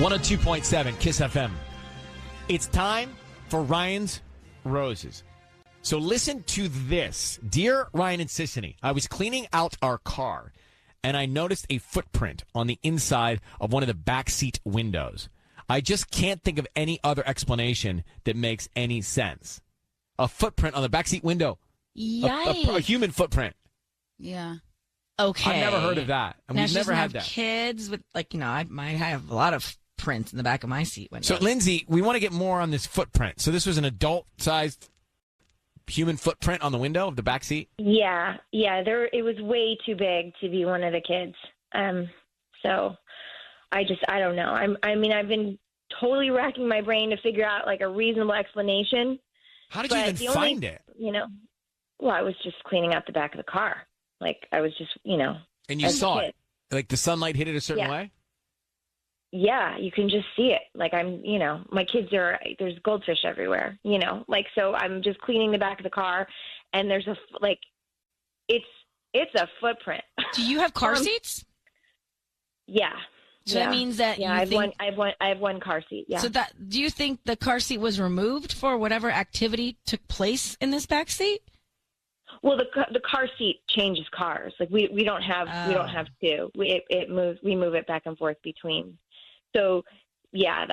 102.7 Kiss FM. It's time for Ryan's Roses. So listen to this. Dear Ryan and Sissany, I was cleaning out our car, and I noticed a footprint on the inside of one of the backseat windows. I just can't think of any other explanation that makes any sense. A footprint on the backseat window. Yikes. A human footprint. Yeah. Okay. I've never heard of that. And now, we've never had that. Kids with, I might have a lot of prints in the back of my seat window. So, Lindsay, we want to get more on this footprint. So this was an adult-sized human footprint on the window of the back seat? Yeah. It was way too big to be one of the kids. So I don't know. I've been totally racking my brain to figure out like a reasonable explanation. How did you even find it? Well, I was just cleaning out the back of the car. Like I was just, And you saw it? Like the sunlight hit it a certain way? Yeah, you can just see it. Like my kids there's goldfish everywhere, so I'm just cleaning the back of the car and there's it's a footprint. Do you have car seats? Yeah. So that means that I have one car seat. Yeah. So do you think the car seat was removed for whatever activity took place in this back seat? Well, the car seat changes cars. Like we don't have two. It moves. We move it back and forth between. So yeah,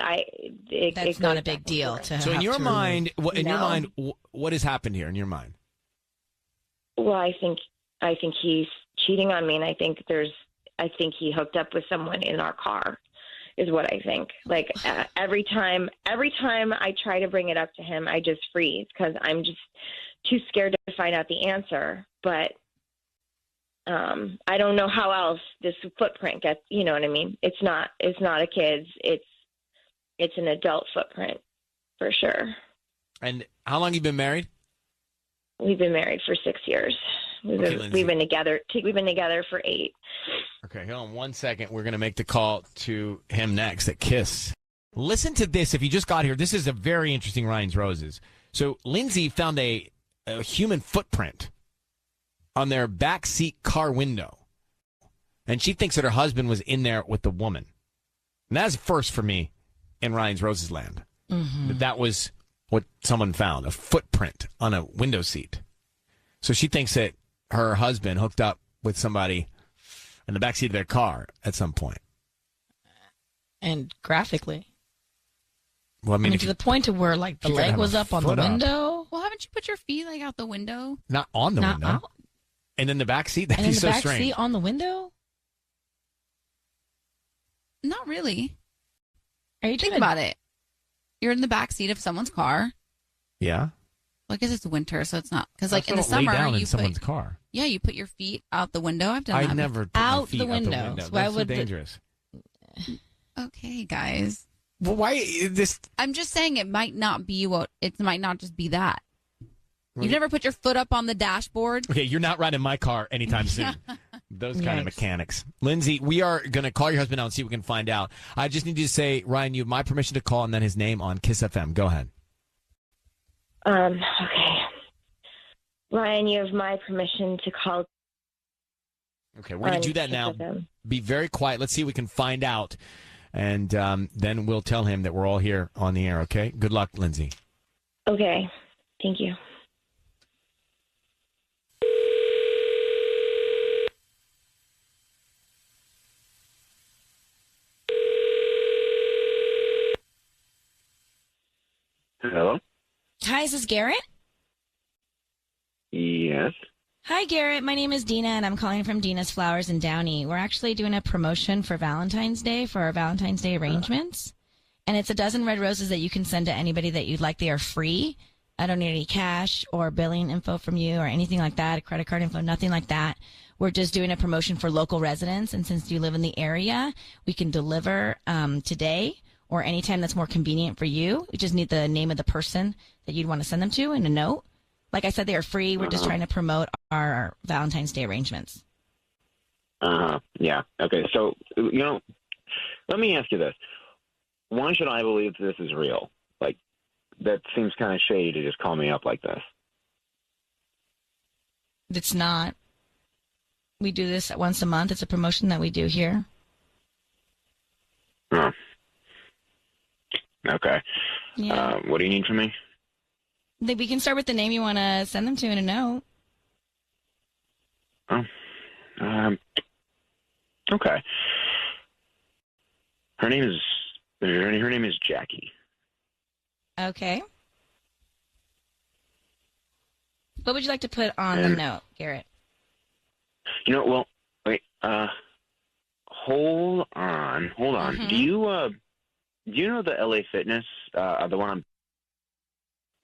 that's not a big deal. So in your mind, what has happened here in your mind? Well, I think he's cheating on me, and I think he hooked up with someone in our car, is what I think. Like every time I try to bring it up to him, I just freeze because I'm just too scared to find out the answer. But I don't know how else this footprint gets. You know what I mean? It's not a kid's. It's an adult footprint for sure. And how long have you been married? We've been married for 6 years. We've been together. We've been together for 8. Okay, hold on 1 second. We're going to make the call to him next at Kiss. Listen to this. If you just got here, this is a very interesting Ryan's Roses. So Lindsay found a human footprint on their backseat car window, and she thinks that her husband was in there with the woman. And that's first for me in Ryan's Roses land. Mm-hmm. That was what someone found, a footprint on a window seat. So she thinks that her husband hooked up with somebody in the backseat of their car at some point. And graphically. Well, I mean to the point to where the leg was up on the window. Well, haven't you put your feet out the window? Not on the window. Out? And then the back seat? That'd be so strange. And the back seat on the window? Not really. Are you Think about it. You're in the back seat of someone's car. Yeah. Well, I guess it's winter, so it's not. Because in the summer, lay down in someone's car. Yeah, you put your feet out the window. I've done that. I never put my feet out the window. That's so dangerous. Okay, guys. Well, why this? I'm just saying it might not be it might not just be that. You've never put your foot up on the dashboard? Okay, you're not riding my car anytime soon. Those kind of mechanics. Lindsay, we are going to call your husband out and see what we can find out. I just need you to say, Ryan, you have my permission to call and then his name on Kiss FM. Go ahead. Okay. Ryan, you have my permission to call. Okay, we're going to do that now. Be very quiet. Let's see if we can find out. And then we'll tell him that we're all here on the air, okay? Good luck, Lindsay. Okay. Thank you. Hello? Hi, is this Garrett? Yes. Hi, Garrett. My name is Dina, and I'm calling from Dina's Flowers in Downey. We're actually doing a promotion for Valentine's Day for our Valentine's Day arrangements. And it's a dozen red roses that you can send to anybody that you'd like. They are free. I don't need any cash or billing info from you or anything like that, a credit card info, nothing like that. We're just doing a promotion for local residents. And since you live in the area, we can deliver today or anytime that's more convenient for you. We just need the name of the person that you'd want to send them to and a note. Like I said, they are free. We're just trying to promote our Valentine's Day arrangements. Yeah. Okay. So, let me ask you this. Why should I believe this is real? Like, that seems kind of shady to just call me up like this. It's not. We do this once a month. It's a promotion that we do here. Okay. Yeah. What do you need from me? We can start with the name you want to send them to in a note. Oh. Okay. Her name is Jackie. Okay. What would you like to put on the note, Garrett? Well, wait. Hold on. Mm-hmm. Do you know the LA Fitness? The one on.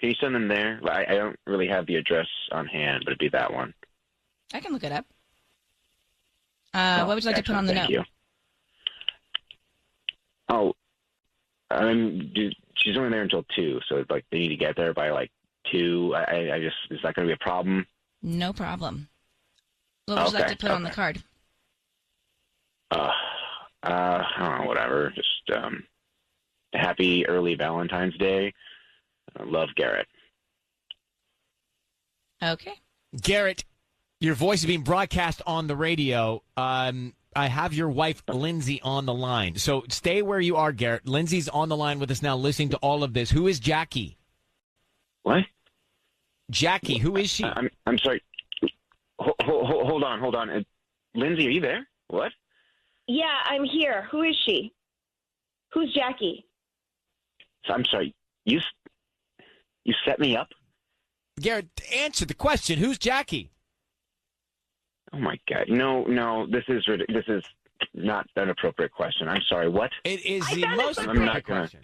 Can you send them there? I don't really have the address on hand, but it'd be that one. I can look it up. What would you like to put on the note? Thank you. Oh, she's only there until 2, so it's like they need to get there by 2. I just, is that going to be a problem? No problem. What would you like to put on the card? I don't know, whatever. Just happy early Valentine's Day. Love, Garrett. Okay. Garrett, your voice is being broadcast on the radio. I have your wife, Lindsay, on the line. So stay where you are, Garrett. Lindsay's on the line with us now listening to all of this. Who is Jackie? What? Jackie, who is she? I'm sorry. Hold on. Lindsay, are you there? What? Yeah, I'm here. Who is she? Who's Jackie? I'm sorry. You set me up? Garrett, answer the question. Who's Jackie? Oh my God! No. This is not an appropriate question. I'm sorry. What? It is I the found most it. I'm not appropriate gonna- question.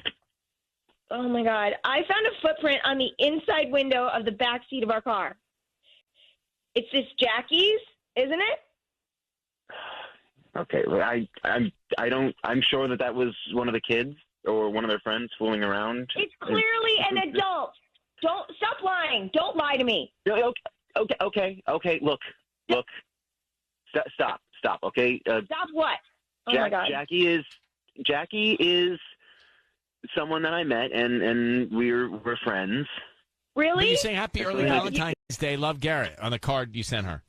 Oh my God! I found a footprint on the inside window of the back seat of our car. It's this Jackie's, isn't it? Okay. Well, I'm sure that was one of the kids or one of their friends fooling around. It's clearly an adult. Don't stop lying. Don't lie to me. Okay. Look. Stop. Okay. Stop what? Oh my God. Jackie is someone that I met, and we're friends. Really? You're saying happy early Yeah. Valentine's Day. Love, Garrett, on the card you sent her.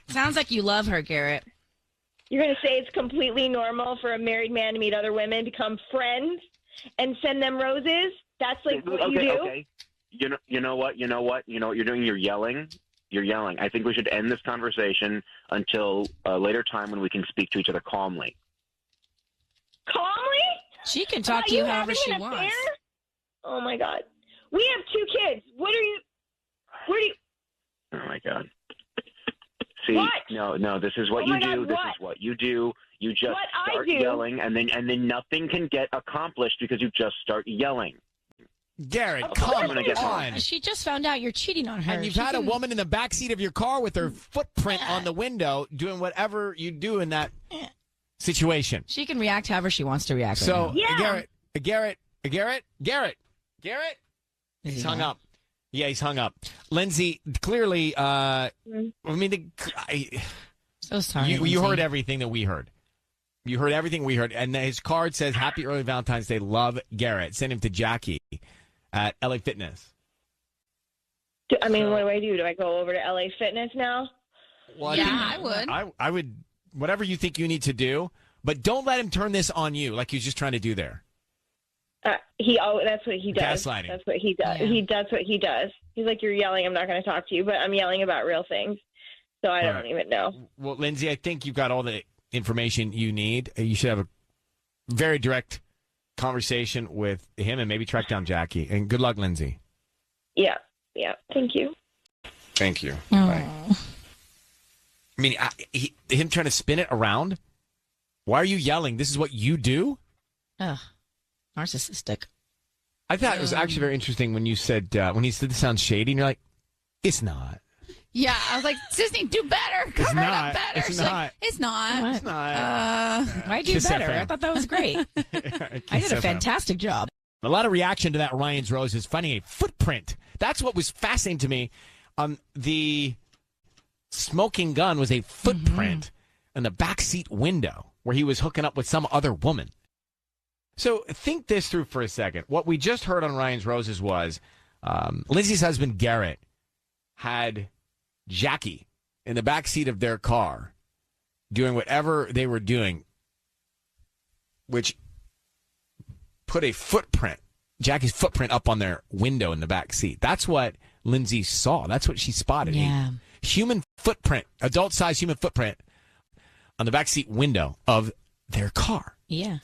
Sounds like you love her, Garrett. You're going to say it's completely normal for a married man to meet other women, become friends, and send them roses? That's like what you do? Okay. You know what you're doing? You're yelling. I think we should end this conversation until a later time when we can speak to each other calmly. Calmly? She can talk Are to you you however having she an wants. affair? Oh my God. We have 2 kids. Where do you? Oh my God. See, What? no, this is what Oh you my do. God, This what? is what you do. You just What I start do? yelling, and then nothing can get accomplished because you just start yelling. Garrett, Of come course I'm gonna get on. She just found out you're cheating on her. And you've She had a can- woman in the backseat of your car with her footprint on the window doing whatever you do in that situation. She can react however she wants to react. So, right now. Garrett, he's hung up. Yeah, he's hung up. Lindsay, clearly, So sorry. you Lindsay. heard everything that we heard. You heard everything we heard. And his card says, happy early Valentine's Day. Love, Garrett. Send him to Jackie at LA Fitness. I mean, what do I do? Do I go over to LA Fitness now? Well, Yeah, think- I would. I would, whatever you think you need to do, but don't let him turn this on you like he's just trying to do there. That's what he does. Gaslighting. That's what he does. Yeah. That's what he does. He's like, you're yelling. I'm not going to talk to you, but I'm yelling about real things. So I don't right. even know. Well, Lindsay, I think you've got all the information you need. You should have a very direct conversation with him and maybe track down Jackie. And good luck, Lindsay. Yeah. Thank you. Thank you. Oh. I mean, him trying to spin it around? Why are you yelling? This is what you do? Ugh. Narcissistic. I thought it was actually very interesting when you said, when he said this sounds shady, and you're like, it's not. Yeah, I was like, Disney, do better. Cover it not. up better. It's She's like, not. it's not. What? It's not. I do Kiss better. FM. I thought that was great. I did a fantastic job. A lot of reaction to that Ryan's Roses finding a footprint. That's what was fascinating to me. The smoking gun was a footprint in the backseat window where he was hooking up with some other woman. So think this through for a second. What we just heard on Ryan's Roses was Lindsay's husband, Garrett, had Jackie in the backseat of their car doing whatever they were doing, which put a footprint, Jackie's footprint, up on their window in the back seat. That's what Lindsay saw. That's what she spotted. Yeah. A human footprint, adult-sized human footprint on the back seat window of their car. Yeah.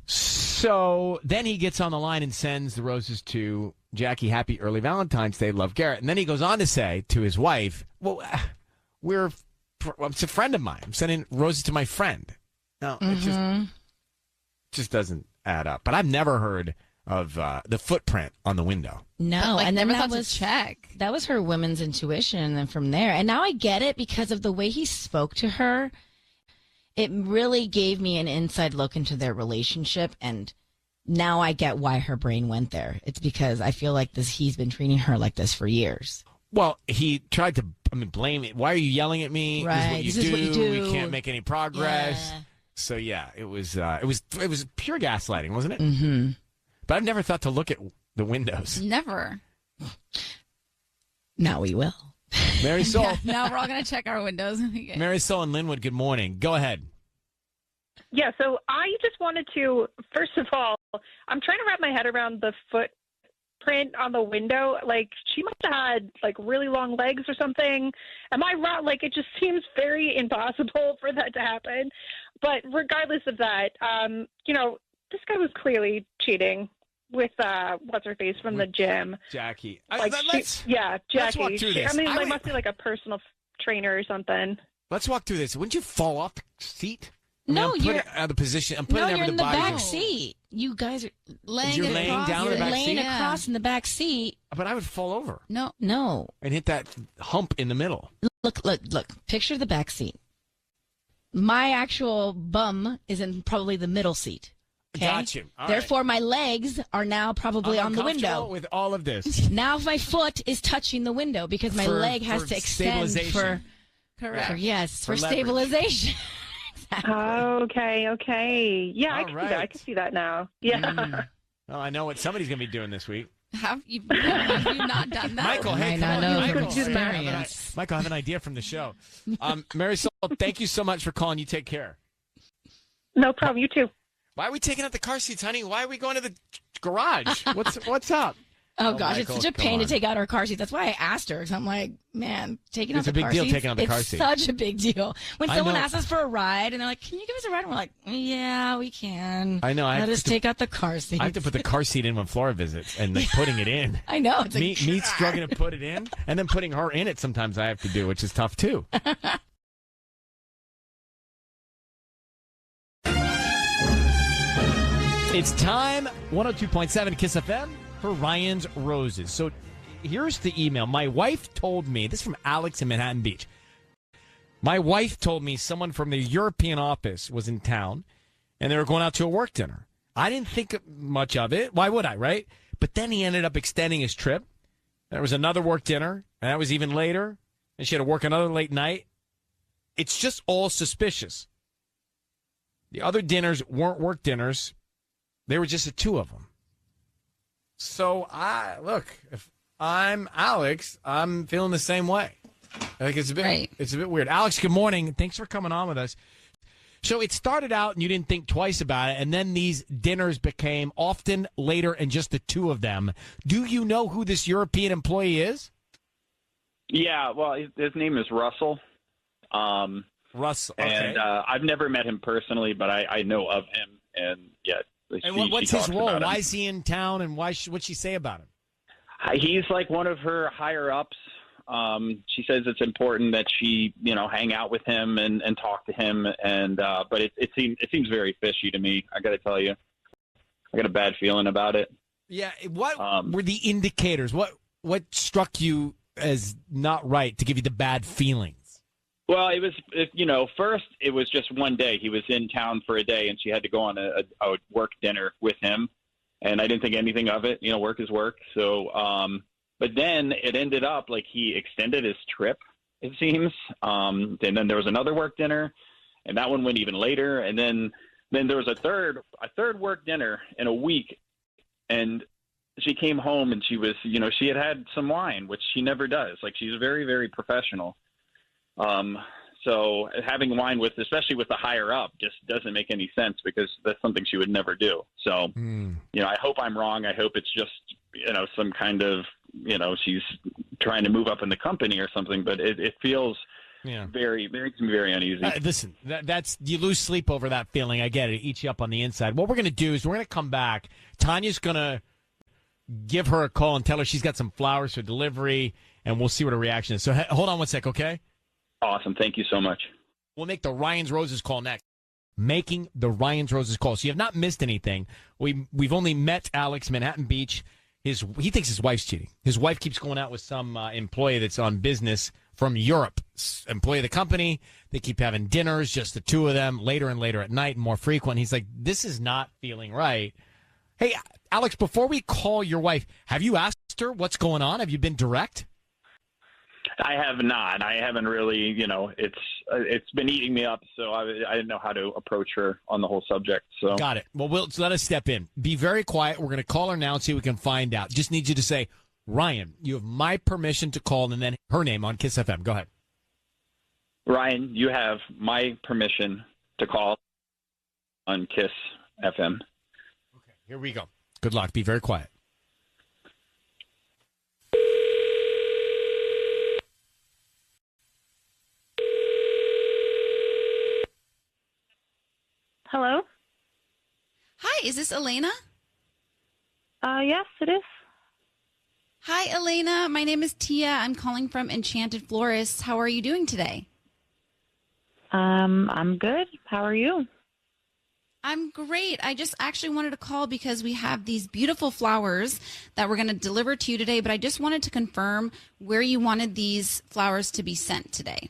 So then he gets on the line and sends the roses to Jackie. Happy early Valentine's Day. Love, Garrett. And then he goes on to say to his wife, well, it's a friend of mine. I'm sending roses to my friend. No, it just doesn't add up. But I've never heard of the footprint on the window. No, Like, and then never that thought was to check. That was her women's intuition, and then from there, and now I get it because of the way he spoke to her. It really gave me an inside look into their relationship, and now I get why her brain went there. It's because I feel like he's been treating her like this for years. Well, he tried to blame it. Why are you yelling at me? Right. This is what you do. We do. can't make any progress. Yeah. So yeah, it was pure gaslighting, wasn't it? Mm-hmm. But I've never thought to look at the windows. Never. Now we will. Mary Sol. Now we're all going to check our windows. Mary Sol and Linwood, good morning. Go ahead. Yeah, so I just wanted to, first of all, I'm trying to wrap my head around the footprint on the window. Like, she must have had, like, really long legs or something. Am I wrong? Like, it just seems very impossible for that to happen. But regardless of that, this guy was clearly cheating with what's-her-face from the gym. Jackie. Jackie. Let's walk through this. They must be like a personal trainer or something. Let's walk through this. Wouldn't you fall off the seat? No, I'm putting it out of the position. I'm putting it over you're the in the body. back seat. You guys are You're laying down in the back laying seat? across in the back seat. But I would fall over No. and hit that hump in the middle. Look. Picture the back seat. My actual bum is in probably the middle seat. Okay? Got you. All Therefore, my legs are now probably I'm on the uncomfortable window. with all of this. Now my foot is touching the window because my leg has to extend for Correct. for leverage. stabilization. Okay. Yeah, All right. I can see that now. Yeah. Well, I know what somebody's going to be doing this week. Have you not done that? Michael, hey, I come on. know Michael, from Michael, I have an idea from the show. Mary Sol, thank you so much for calling. You take care. No problem. You too. Why are we taking out the car seats, honey? Why are we going to the garage? What's up? Oh gosh, Michael, it's such a come pain to on. take out our car seats. That's why I asked her. Because I'm like, man, taking out It's the a big car deal seats. taking out the car It's seat. such a big deal. When I someone know. asks us for a ride and they're like, "Can you give us a ride?" And we're like, "Yeah, we can." I know. Let us take out the car seats. I have to put the car seat in when Flora visits and like putting it in. I know. It's Me like, struggling to put it in and then putting her in it sometimes I have to do, which is tough too. It's time, 102.7 KISS FM for Ryan's Roses. So here's the email. My wife told me, this is from Alex in Manhattan Beach. My wife told me someone from the European office was in town and they were going out to a work dinner. I didn't think much of it. Why would I, right? But then he ended up extending his trip. There was another work dinner, and that was even later. And she had to work another late night. It's just all suspicious. The other dinners weren't work dinners. They were just the two of them. So, if I'm Alex, I'm feeling the same way. I think it's a bit weird. Alex, good morning. Thanks for coming on with us. So it started out and you didn't think twice about it, and then these dinners became often later and just the two of them. Do you know who this European employee is? Yeah, well, his name is Russell. Russell, okay. And I've never met him personally, but I know of him. And, yeah. And what's his role? Why is he in town, and what'd she say about him? He's like one of her higher-ups. She says it's important that she, hang out with him and talk to him. And but it seems very fishy to me. I got to tell you, I got a bad feeling about it. Yeah. What were the indicators? What struck you as not right to give you the bad feelings? Well, first it was just one day. He was in town for a day, and she had to go on a work dinner with him. And I didn't think anything of it. Work is work. So, but then it ended up like he extended his trip, it seems. And then there was another work dinner, and that one went even later. And then there was a third work dinner in a week, and she came home and she was, she had some wine, which she never does. Like, she's very, very professional. So having wine with, especially with the higher up, just doesn't make any sense because that's something she would never do. So, I hope I'm wrong. I hope it's just, some kind of, she's trying to move up in the company or something, but it feels very, makes me very uneasy. Listen, that's you lose sleep over that feeling. I get it. It eats you up on the inside. What we're going to do is we're going to come back. Tanya's going to give her a call and tell her she's got some flowers for delivery, and we'll see what her reaction is. So hold on one sec, okay? Awesome. Thank you so much. We'll make the Ryan's Roses call next. Making the Ryan's Roses call. So you have not missed anything. We've only met Alex, Manhattan Beach. He thinks his wife's cheating. His wife keeps going out with some employee that's on business from Europe. Employee of the company. They keep having dinners, just the two of them, later and later at night, and more frequent. He's like, this is not feeling right. Hey, Alex, before we call your wife, have you asked her what's going on? Have you been direct? I have not. I haven't really, it's been eating me up, so I didn't know how to approach her on the whole subject. So got it. Well, so let us step in. Be very quiet. We're going to call her now and see if we can find out. Just need you to say, Ryan, you have my permission to call, and then her name on Kiss FM. Go ahead. Ryan, you have my permission to call on Kiss FM. Okay, here we go. Good luck. Be very quiet. Hello? Hi, is this Elena? Yes, it is. Hi, Elena. My name is Tia. I'm calling from Enchanted Florists. How are you doing today? I'm good. How are you? I'm great. I just actually wanted to call because we have these beautiful flowers that we're going to deliver to you today, but I just wanted to confirm where you wanted these flowers to be sent today.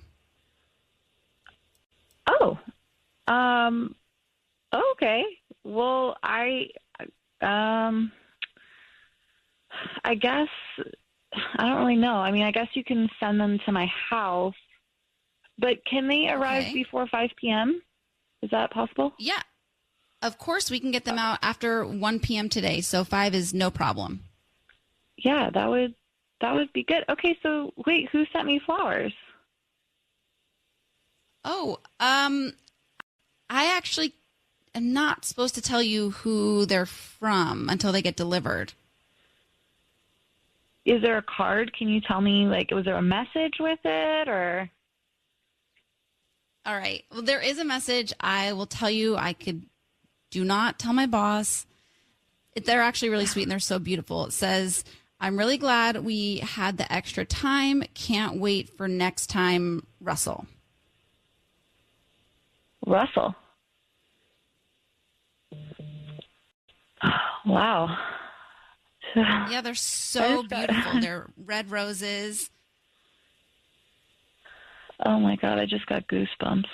Oh, okay. Well, I guess I don't really know. I mean, I guess you can send them to my house, but can they arrive before 5 p.m.? Is that possible? Yeah. Of course, we can get them out after 1 p.m. today, so 5 is no problem. Yeah, that would be good. Okay, so wait, who sent me flowers? Oh, I actually am not supposed to tell you who they're from until they get delivered. Is there a card? Can you tell me, was there a message with it, or? All right. Well, there is a message. I will tell you. Do not tell my boss. They're actually really sweet and they're so beautiful. It says, I'm really glad we had the extra time. Can't wait for next time, Russell. Russell. Wow. Yeah, they're so beautiful. They're red roses. Oh my God, I just got goosebumps.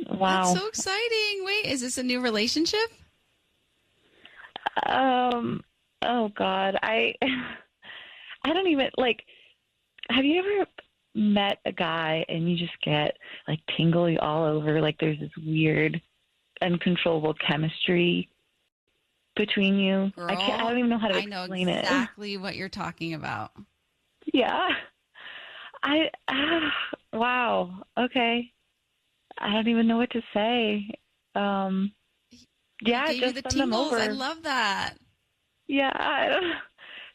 Wow. That's so exciting. Wait, is this a new relationship? Oh God, I don't even have you ever met a guy and you just get tingly all over? There's this weird, uncontrollable chemistry between you. Girl, I don't even know how to explain it. I know exactly what you're talking about. Yeah. Wow. Okay. I don't even know what to say. Yeah, gave just you the send them tingles. over. I love that. Yeah.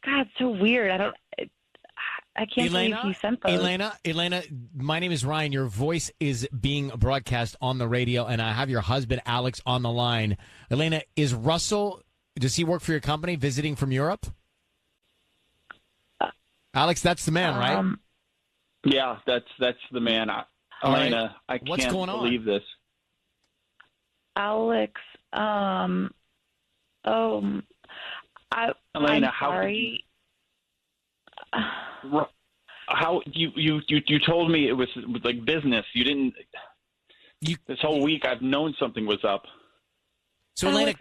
God, it's so weird. I can't believe he sent those. Elena, my name is Ryan. Your voice is being broadcast on the radio, and I have your husband, Alex, on the line. Elena, does he work for your company visiting from Europe? Alex, that's the man, right? Yeah, that's the man. Elena, right. I can't believe this. Alex, Elena, I'm sorry. How you told me it was business. You didn't. This whole week I've known something was up. So Elena,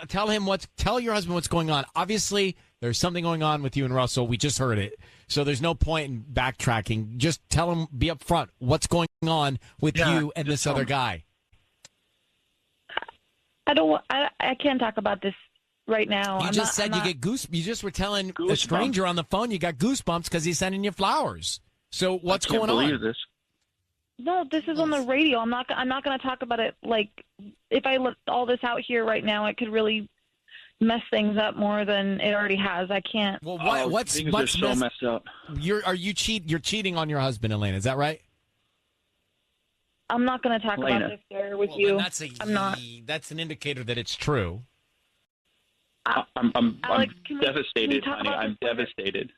tell your husband what's going on. Obviously, there's something going on with you and Russell. We just heard it. So there's no point in backtracking. Just tell him, be upfront. What's going on with you and this other guy? I can't talk about this right now. You get goose. You just were telling a stranger on the phone you got goosebumps because he's sending you flowers. So what's I can't going on? believe this. No, this is on the radio. I'm not going to talk about it. Like, if I let all this out here right now, it could really mess things up more than it already has. I can't. Well, Things are so messed up. You're cheating on your husband, Elena? Is that right? I'm not going to talk Elena. about this there with Well, you. then I'm not. That's an indicator that it's true. I'm Alex, can we devastated, talk honey. about I'm this later? devastated.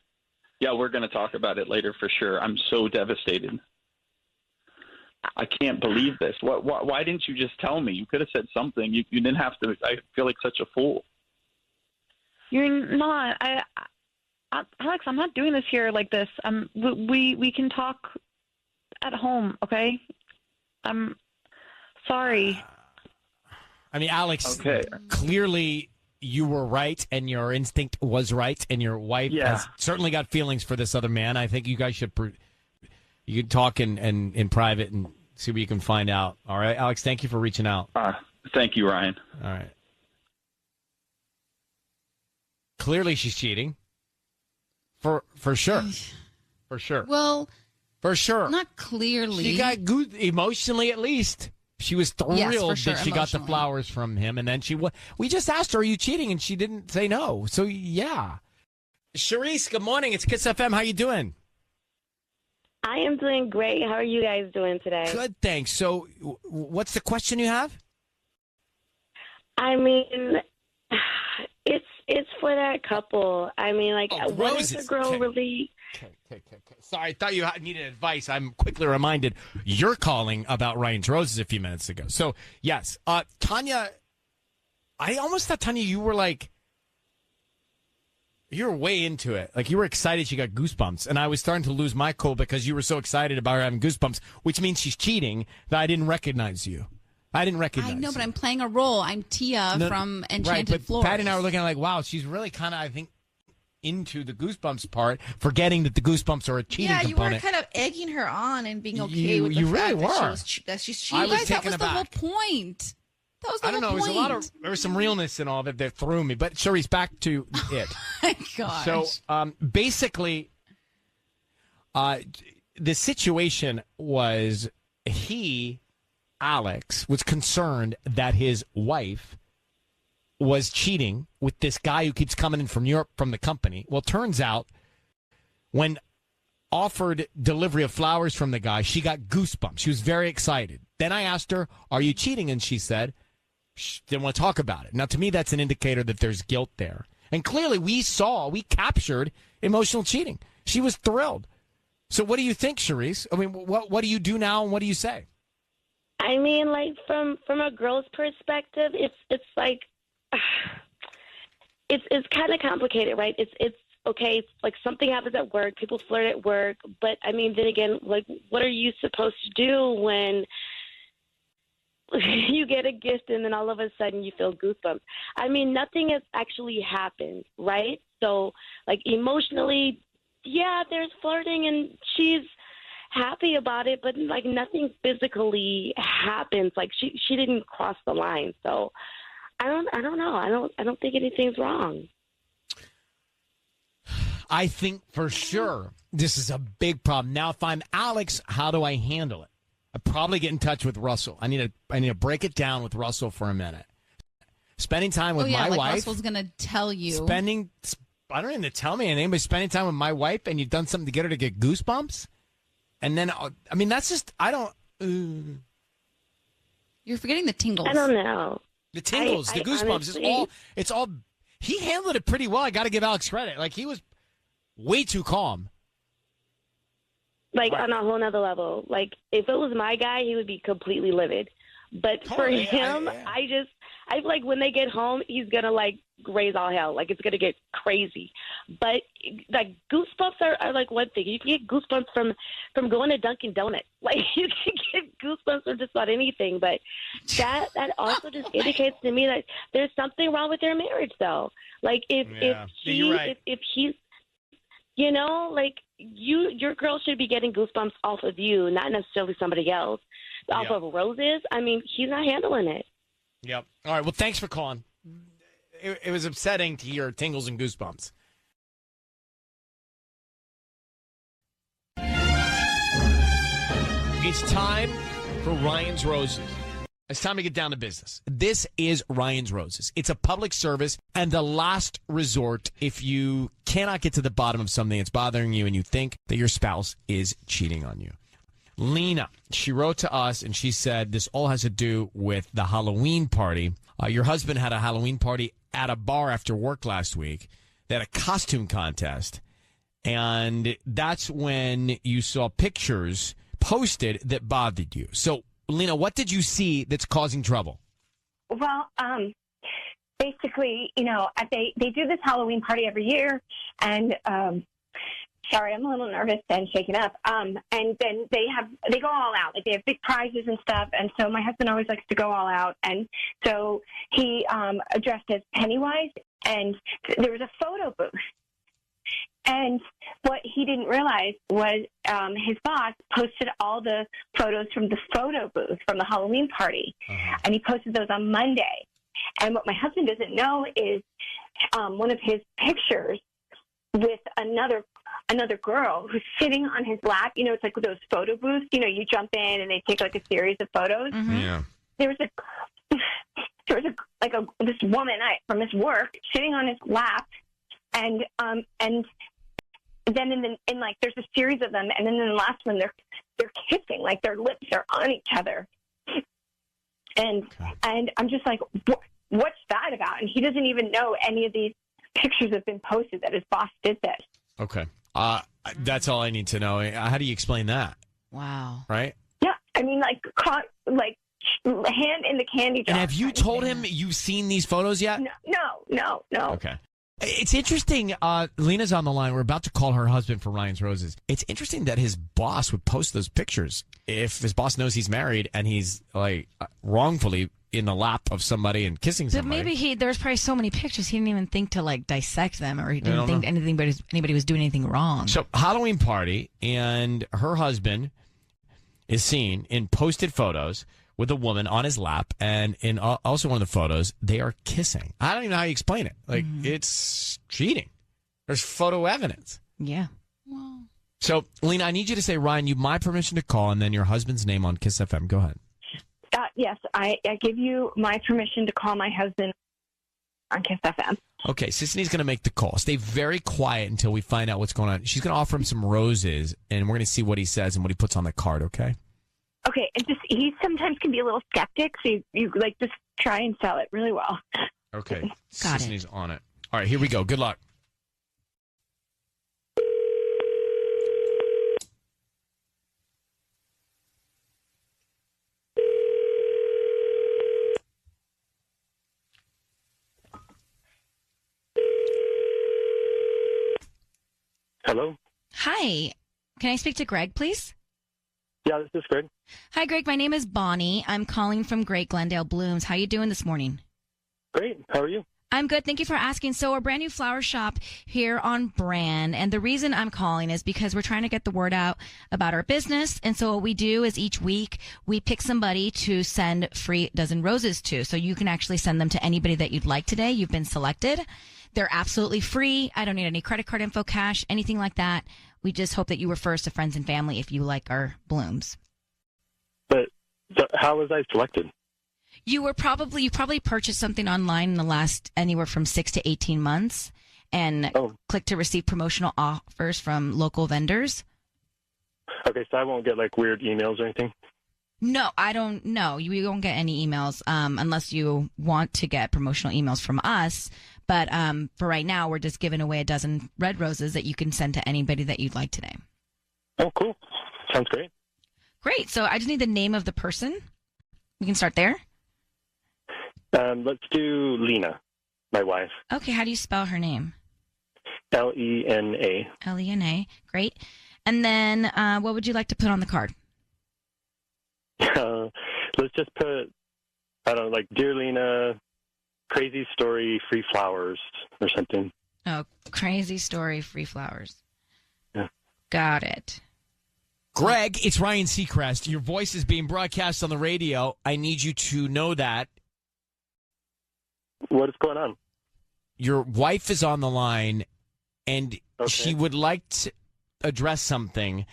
Yeah, we're going to talk about it later for sure. I'm so devastated. I can't believe this. Why didn't you just tell me? You could have said something. You didn't have to. I feel like such a fool. You're not. Alex, I'm not doing this here like this. We can talk at home, okay? I'm sorry. I mean, Alex, Okay. clearly you were right and your instinct was right and your wife has certainly got feelings for this other man. I think you guys should you can talk in private and see what you can find out. All right, Alex, thank you for reaching out. Thank you, Ryan. All right. Clearly she's cheating. For sure. For sure. Well, For sure. not clearly. She got good emotionally, at least. She was thrilled Yes, for sure, that she got the emotionally. flowers from him, and then we just asked her, "Are you cheating?" And she didn't say no. So yeah. Charisse, good morning. It's Kiss FM. How you doing? I am doing great. How are you guys doing today? Good, thanks. So, what's the question you have? I mean, it's for that couple. I mean, like, what roses. is the girl really? Okay. Sorry, I thought you needed advice. I'm quickly reminded you're calling about Ryan's roses a few minutes ago. So, yes. Tanya, I almost thought, Tanya, you were like, you were way into it. Like, you were excited she got goosebumps. And I was starting to lose my cool because you were so excited about her having goosebumps, which means she's cheating, that I didn't recognize you. I know, but I'm playing a role. I'm Tia from Enchanted right, but Floors. Patty and I were looking at like, wow, she's really kind of, I think, into the goosebumps part, forgetting that the goosebumps are a cheating Yeah, you component. were kind of egging her on and being okay You- with the you fact really that, were. that she's I cheating. was Guys, that taken was the whole aback. point. That was the I don't know. whole There point. there was some realness in all of it that threw me. But Sharice, back to it. My gosh. So basically, the situation was Alex, was concerned that his wife was cheating with this guy who keeps coming in from Europe from the company. Well, turns out when offered delivery of flowers from the guy, she got goosebumps. She was very excited. Then I asked her, "Are you cheating?" And she said, she didn't want to talk about it. Now, to me, that's an indicator that there's guilt there. And clearly, we captured emotional cheating. She was thrilled. So what do you think, Charisse? I mean, what do you do now and what do you say? I mean, like, from a girl's perspective, it's like it's kind of complicated, right? It's okay. It's like something happens at work. People flirt at work, but I mean, then again, like, what are you supposed to do when you get a gift and then all of a sudden you feel goosebumps? I mean, nothing has actually happened, right? So, like, emotionally, yeah, there's flirting and she's happy about it, but like nothing physically happens. Like she didn't cross the line. So I don't know. I don't think anything's wrong. I think for sure this is a big problem. Now, if I'm Alex, how do I handle it? I probably get in touch with Russell. I need to break it down with Russell for a minute. Spending time with my wife. Russell's gonna tell you. I don't even tell me anything, but spending time with my wife and you've done something to get her to get goosebumps. And then, I mean, that's just, I don't. You're forgetting the tingles. I don't know. The tingles, the goosebumps, honestly, it's all, he handled it pretty well. I got to give Alex credit. Like, he was way too calm. Like, on a whole nother level. Like, if it was my guy, he would be completely livid. But for him, I feel like when they get home, he's going to, like, raise all hell. Like, it's going to get crazy. But, like, goosebumps are like, one thing. You can get goosebumps from going to Dunkin' Donuts. Like, you can get goosebumps from just about anything. But that also just indicates to me that there's something wrong with their marriage, though. Like, if he's, you know, like, your girl should be getting goosebumps off of you, not necessarily somebody else. Off of roses, I mean, he's not handling it. Yep. All right. Well, thanks for calling. It was upsetting to hear tingles and goosebumps. It's time for Ryan's Roses. It's time to get down to business. This is Ryan's Roses. It's a public service and the last resort if you cannot get to the bottom of something that's bothering you and you think that your spouse is cheating on you. Lena, she wrote to us and she said this all has to do with the Halloween party. Your husband had a Halloween party at a bar after work last week. They had a costume contest. And that's when you saw pictures posted that bothered you. So, Lena, what did you see that's causing trouble? Well, basically, they do this Halloween party every year, and sorry, I'm a little nervous and shaken up. And then they go all out, like they have big prizes and stuff. And so my husband always likes to go all out, and so he dressed as Pennywise, and there was a photo booth. And what he didn't realize was his boss posted all the photos from the photo booth from the Halloween party. And he posted those on Monday. And what my husband doesn't know is one of his pictures with another girl who's sitting on his lap. It's like those photo booths. You jump in and they take like a series of photos. Mm-hmm. Yeah. There was this woman from his work sitting on his lap, and then there's a series of them, and then in the last one they're kissing, like their lips are on each other, and I'm just like, what's that about? And he doesn't even know any of these pictures have been posted that his boss did this. Okay, that's all I need to know. How do you explain that? Wow. Right? Yeah, I mean, hand in the candy jar. And have you told him you've seen these photos yet? No. Okay. It's interesting. Lena's on the line. We're about to call her husband for Ryan's Roses. It's interesting that his boss would post those pictures. If his boss knows he's married and he's wrongfully in the lap of somebody and kissing somebody. But maybe there's probably so many pictures he didn't even think to dissect them, or he didn't think anybody was doing anything wrong. So Halloween party, and her husband is seen in posted photos with a woman on his lap, and in also one of the photos, they are kissing. I don't even know how you explain it. It's cheating. There's photo evidence. Yeah. Wow. So, Lena, I need you to say, Ryan, you have my permission to call, and then your husband's name on Kiss FM. Go ahead. Yes, I give you my permission to call my husband on Kiss FM. Okay, Sisney's going to make the call. Stay very quiet until we find out what's going on. She's going to offer him some roses, and we're going to see what he says and what he puts on the card, okay? Okay, and he sometimes can be a little skeptic, so you just try and sell it really well. Okay, Got it. Sisney's on it. All right, here we go. Good luck. Hello? Hi. Can I speak to Greg, please? Yeah, this is Greg. Hi, Greg. My name is Bonnie. I'm calling from Great Glendale Blooms. How you doing this morning? Great. How are you? I'm good. Thank you for asking. So we're a brand new flower shop here on Brand. And the reason I'm calling is because we're trying to get the word out about our business. And so what we do is each week we pick somebody to send free dozen roses to. So you can actually send them to anybody that you'd like today. You've been selected. They're absolutely free. I don't need any credit card info, cash, anything like that. We just hope that you refer us to friends and family if you like our blooms. But so how was I selected? You probably purchased something online in the last anywhere from 6 to 18 months and clicked to receive promotional offers from local vendors. Okay, so I won't get weird emails or anything? No, I don't know. You won't get any emails unless you want to get promotional emails from us. But for right now, we're just giving away a dozen red roses that you can send to anybody that you'd like today. Oh, cool. Sounds great. Great. So I just need the name of the person. We can start there. Let's do Lena, my wife. Okay. How do you spell her name? Lena. Lena. Great. And then what would you like to put on the card? Let's just put, I don't know, Dear Lena, crazy story, free flowers or something. Oh, crazy story, free flowers. Yeah. Got it. Greg, it's Ryan Seacrest. Your voice is being broadcast on the radio. I need you to know that. What is going on? Your wife is on the line, and she would like to address something.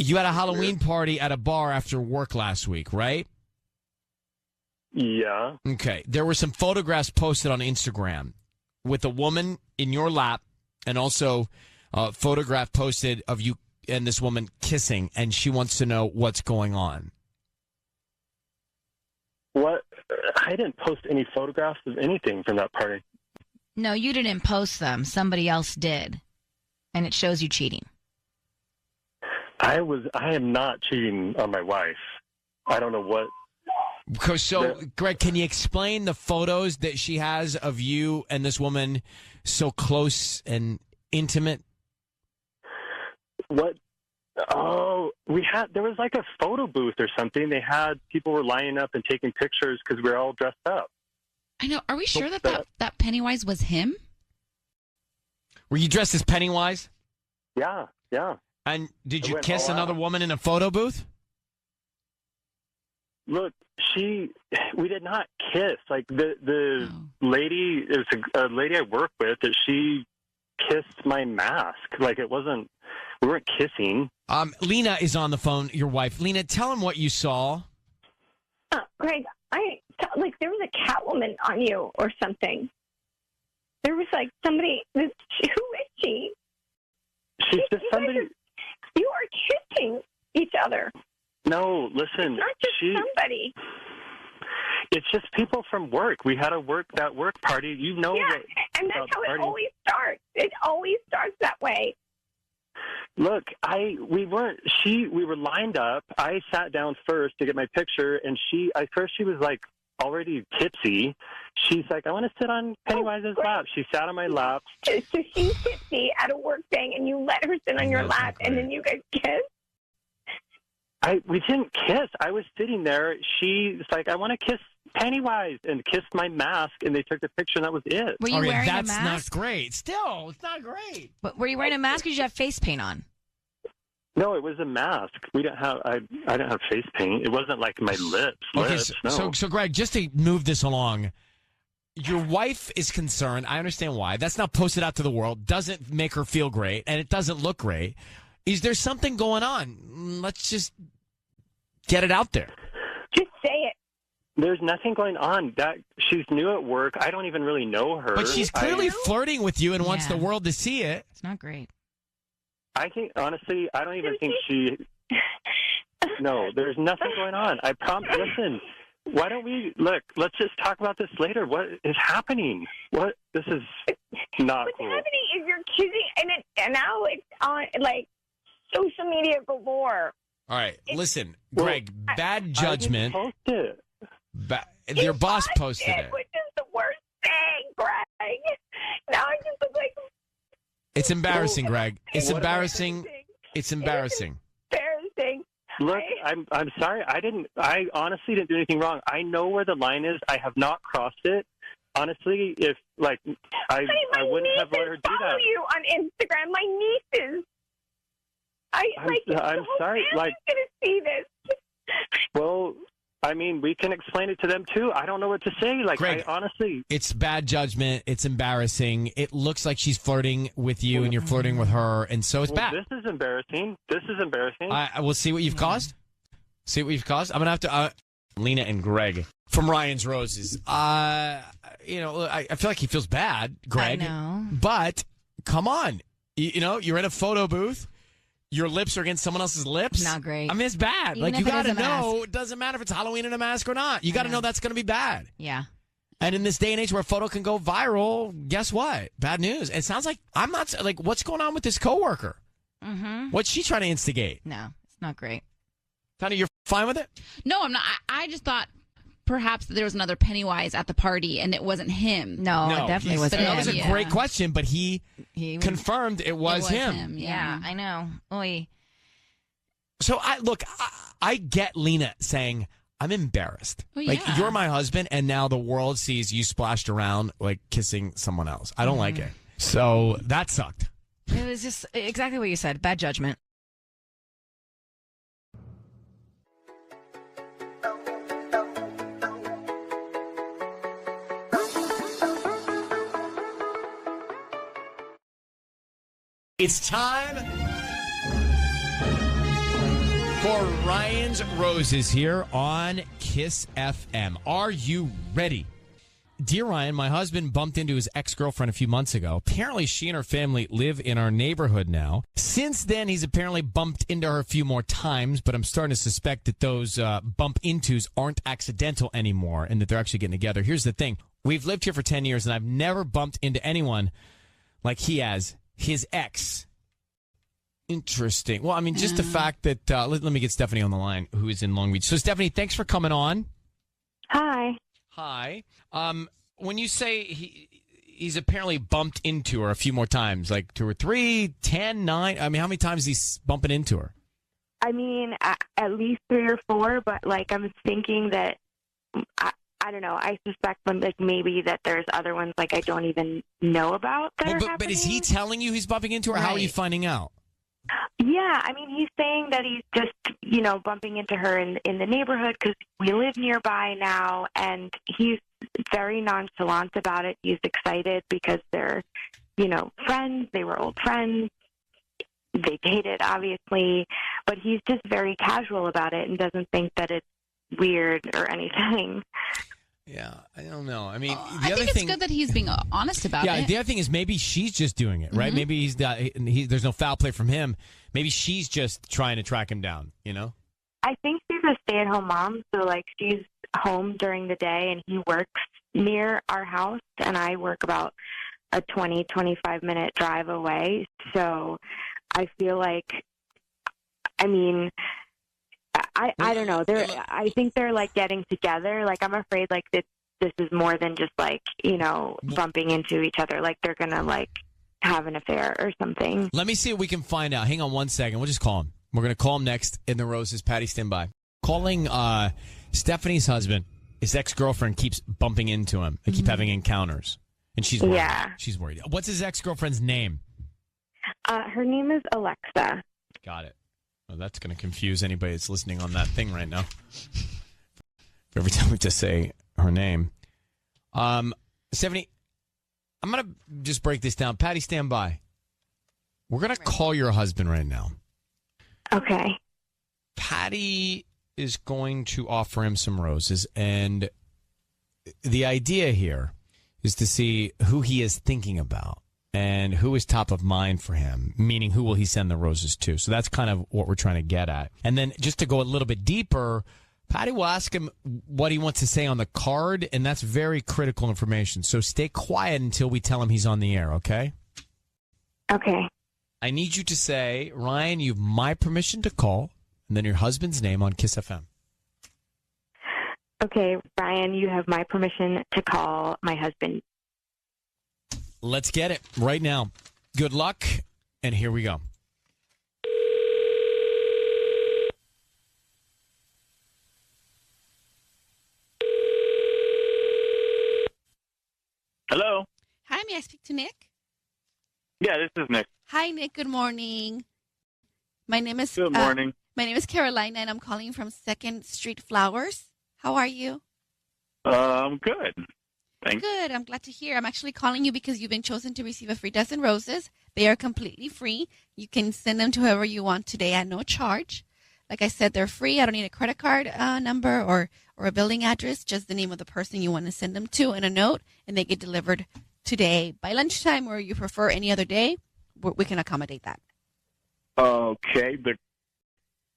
You had a Halloween party at a bar after work last week, right? Yeah. Okay. There were some photographs posted on Instagram with a woman in your lap and also a photograph posted of you and this woman kissing, and she wants to know what's going on. What? I didn't post any photographs of anything from that party. No, you didn't post them. Somebody else did. And it shows you cheating. I am not cheating on my wife. I don't know what. So, Greg, can you explain the photos that she has of you and this woman so close and intimate? What? Oh, there was like a photo booth or something. They had, people were lining up and taking pictures because we were all dressed up. I know. Are we sure that Pennywise was him? Were you dressed as Pennywise? Yeah. And did you kiss another woman in a photo booth? Look, we did not kiss. Like the lady, it was a lady I work with, that she kissed my mask. Like we weren't kissing. Lena is on the phone, your wife. Lena, tell him what you saw. Greg, there was a Catwoman on you or something. There was like somebody. Who is she? She's just somebody. You are kissing each other. No, listen. It's not just somebody. It's just people from work. We had that work party. You know. Yeah, and that's how it always starts. It always starts that way. Look, we were lined up. I sat down first to get my picture, and she was like already tipsy. She's like, I want to sit on Pennywise's lap. She sat on my lap. So she's tipsy at a work thing, and you let her sit on your lap, and then you guys kiss? We didn't kiss. I was sitting there. She's like, I want to kiss Pennywise, and kissed my mask, and they took the picture, and that was it. Were you wearing a mask? That's not great. Still, it's not great. But were you wearing a mask or did you have face paint on? No, it was a mask. We didn't have. I didn't have face paint. It wasn't like my lips. Okay, no. so Greg, just to move this along, your wife is concerned. I understand why. That's not posted out to the world. Doesn't make her feel great, and it doesn't look great. Is there something going on? Let's just get it out there. Just say it. There's nothing going on. That she's new at work. I don't even really know her. But she's clearly flirting with you and wants the world to see it. It's not great. I think, honestly, I don't even think she... No, there's nothing going on. I promise. Listen, why don't we... Look, let's just talk about this later. What is happening? This is not What's cool. happening is you're kissing, and now it's on, like, social media galore. All right, listen, Greg, bad judgment. I didn't post it. Your boss posted it. Which is the worst thing, Greg. Now I just look like... It's embarrassing, Greg. It's embarrassing. It's embarrassing. Embarrassing. Look, I'm sorry. I honestly didn't do anything wrong. I know where the line is. I have not crossed it. Honestly, if I wouldn't have let her do that. Follow you on Instagram. My nieces. I'm sorry. Like, gonna see this. Well, I mean, we can explain it to them too. I don't know what to say. Like, Greg, honestly, it's bad judgment. It's embarrassing. It looks like she's flirting with you, and you're flirting with her, and so it's bad. This is embarrassing. I will see what you've caused. See what you've caused. I'm gonna have to. Lena and Greg from Ryan's Roses. I feel like he feels bad, Greg. I know. But come on, you're in a photo booth. Your lips are against someone else's lips. Not great. I mean, it's bad. Even you if it got to is a know. mask. It doesn't matter if it's Halloween in a mask or not. You got to know that's going to be bad. Yeah. And in this day and age where a photo can go viral, guess what? Bad news. It sounds like what's going on with this coworker? Mm-hmm. What's she trying to instigate? No, it's not great. Tony, you're fine with it? No, I'm not. I just thought perhaps there was another Pennywise at the party and it wasn't him. No, it definitely wasn't him. That was a great question, but he confirmed it was him. Yeah, I know. Oy. So I get Lena saying, I'm embarrassed. Well, like, yeah. you're my husband, and now the world sees you splashed around, like, kissing someone else. I don't like it. So that sucked. It was just exactly what you said. Bad judgment. It's time For Ryan's Roses here on Kiss FM. Are you ready? Dear Ryan, my husband bumped into his ex-girlfriend a few months ago. Apparently, she and her family live in our neighborhood now. Since then, he's apparently bumped into her a few more times, but I'm starting to suspect that those bump intos aren't accidental anymore and that they're actually getting together. Here's the thing. We've lived here for 10 years, and I've never bumped into anyone like he has, his ex. Interesting. Well, I mean, just the fact that, let me get Stephanie on the line, who is in Long Beach. So, Stephanie, thanks for coming on. Hi. Hi. When you say he's apparently bumped into her a few more times, like 2 or 3, 10, 9, I mean, how many times is he bumping into her? I mean, at least 3 or 4, but like I'm thinking that I don't know. I suspect like maybe that there's other ones like I don't even know about that are happening. But is he telling you he's bumping into her? Right. How are you finding out? Yeah, I mean, he's saying that he's just, bumping into her in the neighborhood because we live nearby now, and he's very nonchalant about it. He's excited because they're, friends. They were old friends. They dated, obviously, but he's just very casual about it and doesn't think that it's weird or anything. Yeah, I don't know. I mean, I think it's good that he's being honest about it. Yeah, the other thing is maybe she's just doing it, right? Mm-hmm. Maybe there's no foul play from him. Maybe she's just trying to track him down, I think she's a stay-at-home mom, so, like, she's home during the day, and he works near our house, and I work about a 20, 25-minute drive away. So I feel like, I mean, I don't know. I think they're, like, getting together. Like, I'm afraid, like, this is more than just, like, bumping into each other. Like, they're going to, like, have an affair or something. Let me see what we can find out. Hang on one second. We'll just call him. We're going to call him next in the Roses. Patty, stand by. Calling Stephanie's husband. His ex-girlfriend keeps bumping into him. They keep having encounters. And she's worried. Yeah. She's worried. What's his ex-girlfriend's name? Her name is Alexa. Got it. Well, that's going to confuse anybody that's listening on that thing right now. Every time we just say her name. Stephanie, I'm going to just break this down. Patty, stand by. We're going to call your husband right now. Okay. Patty is going to offer him some roses, and the idea here is to see who he is thinking about and who is top of mind for him, meaning who will he send the roses to. So that's kind of what we're trying to get at. And then just to go a little bit deeper, Patty will ask him what he wants to say on the card, and that's very critical information. So stay quiet until we tell him he's on the air, okay? Okay. I need you to say, Ryan, you have my permission to call, and then your husband's name on Kiss FM. Okay, Ryan, you have my permission to call my husband. Let's get it right now. Good luck, and here we go. Hello? Hi, may I speak to Nick? Yeah, this is Nick. Hi, Nick. Good morning. Good morning. My name is Carolina, and I'm calling from 2nd Street Flowers. How are you? I'm good. Thanks. Good. I'm glad to hear. I'm actually calling you because you've been chosen to receive a free dozen roses. They are completely free. You can send them to whoever you want today at no charge. Like I said, they're free. I don't need a credit card number or a billing address, just the name of the person you want to send them to and a note, and they get delivered today by lunchtime, or you prefer any other day. We can accommodate that. Okay, but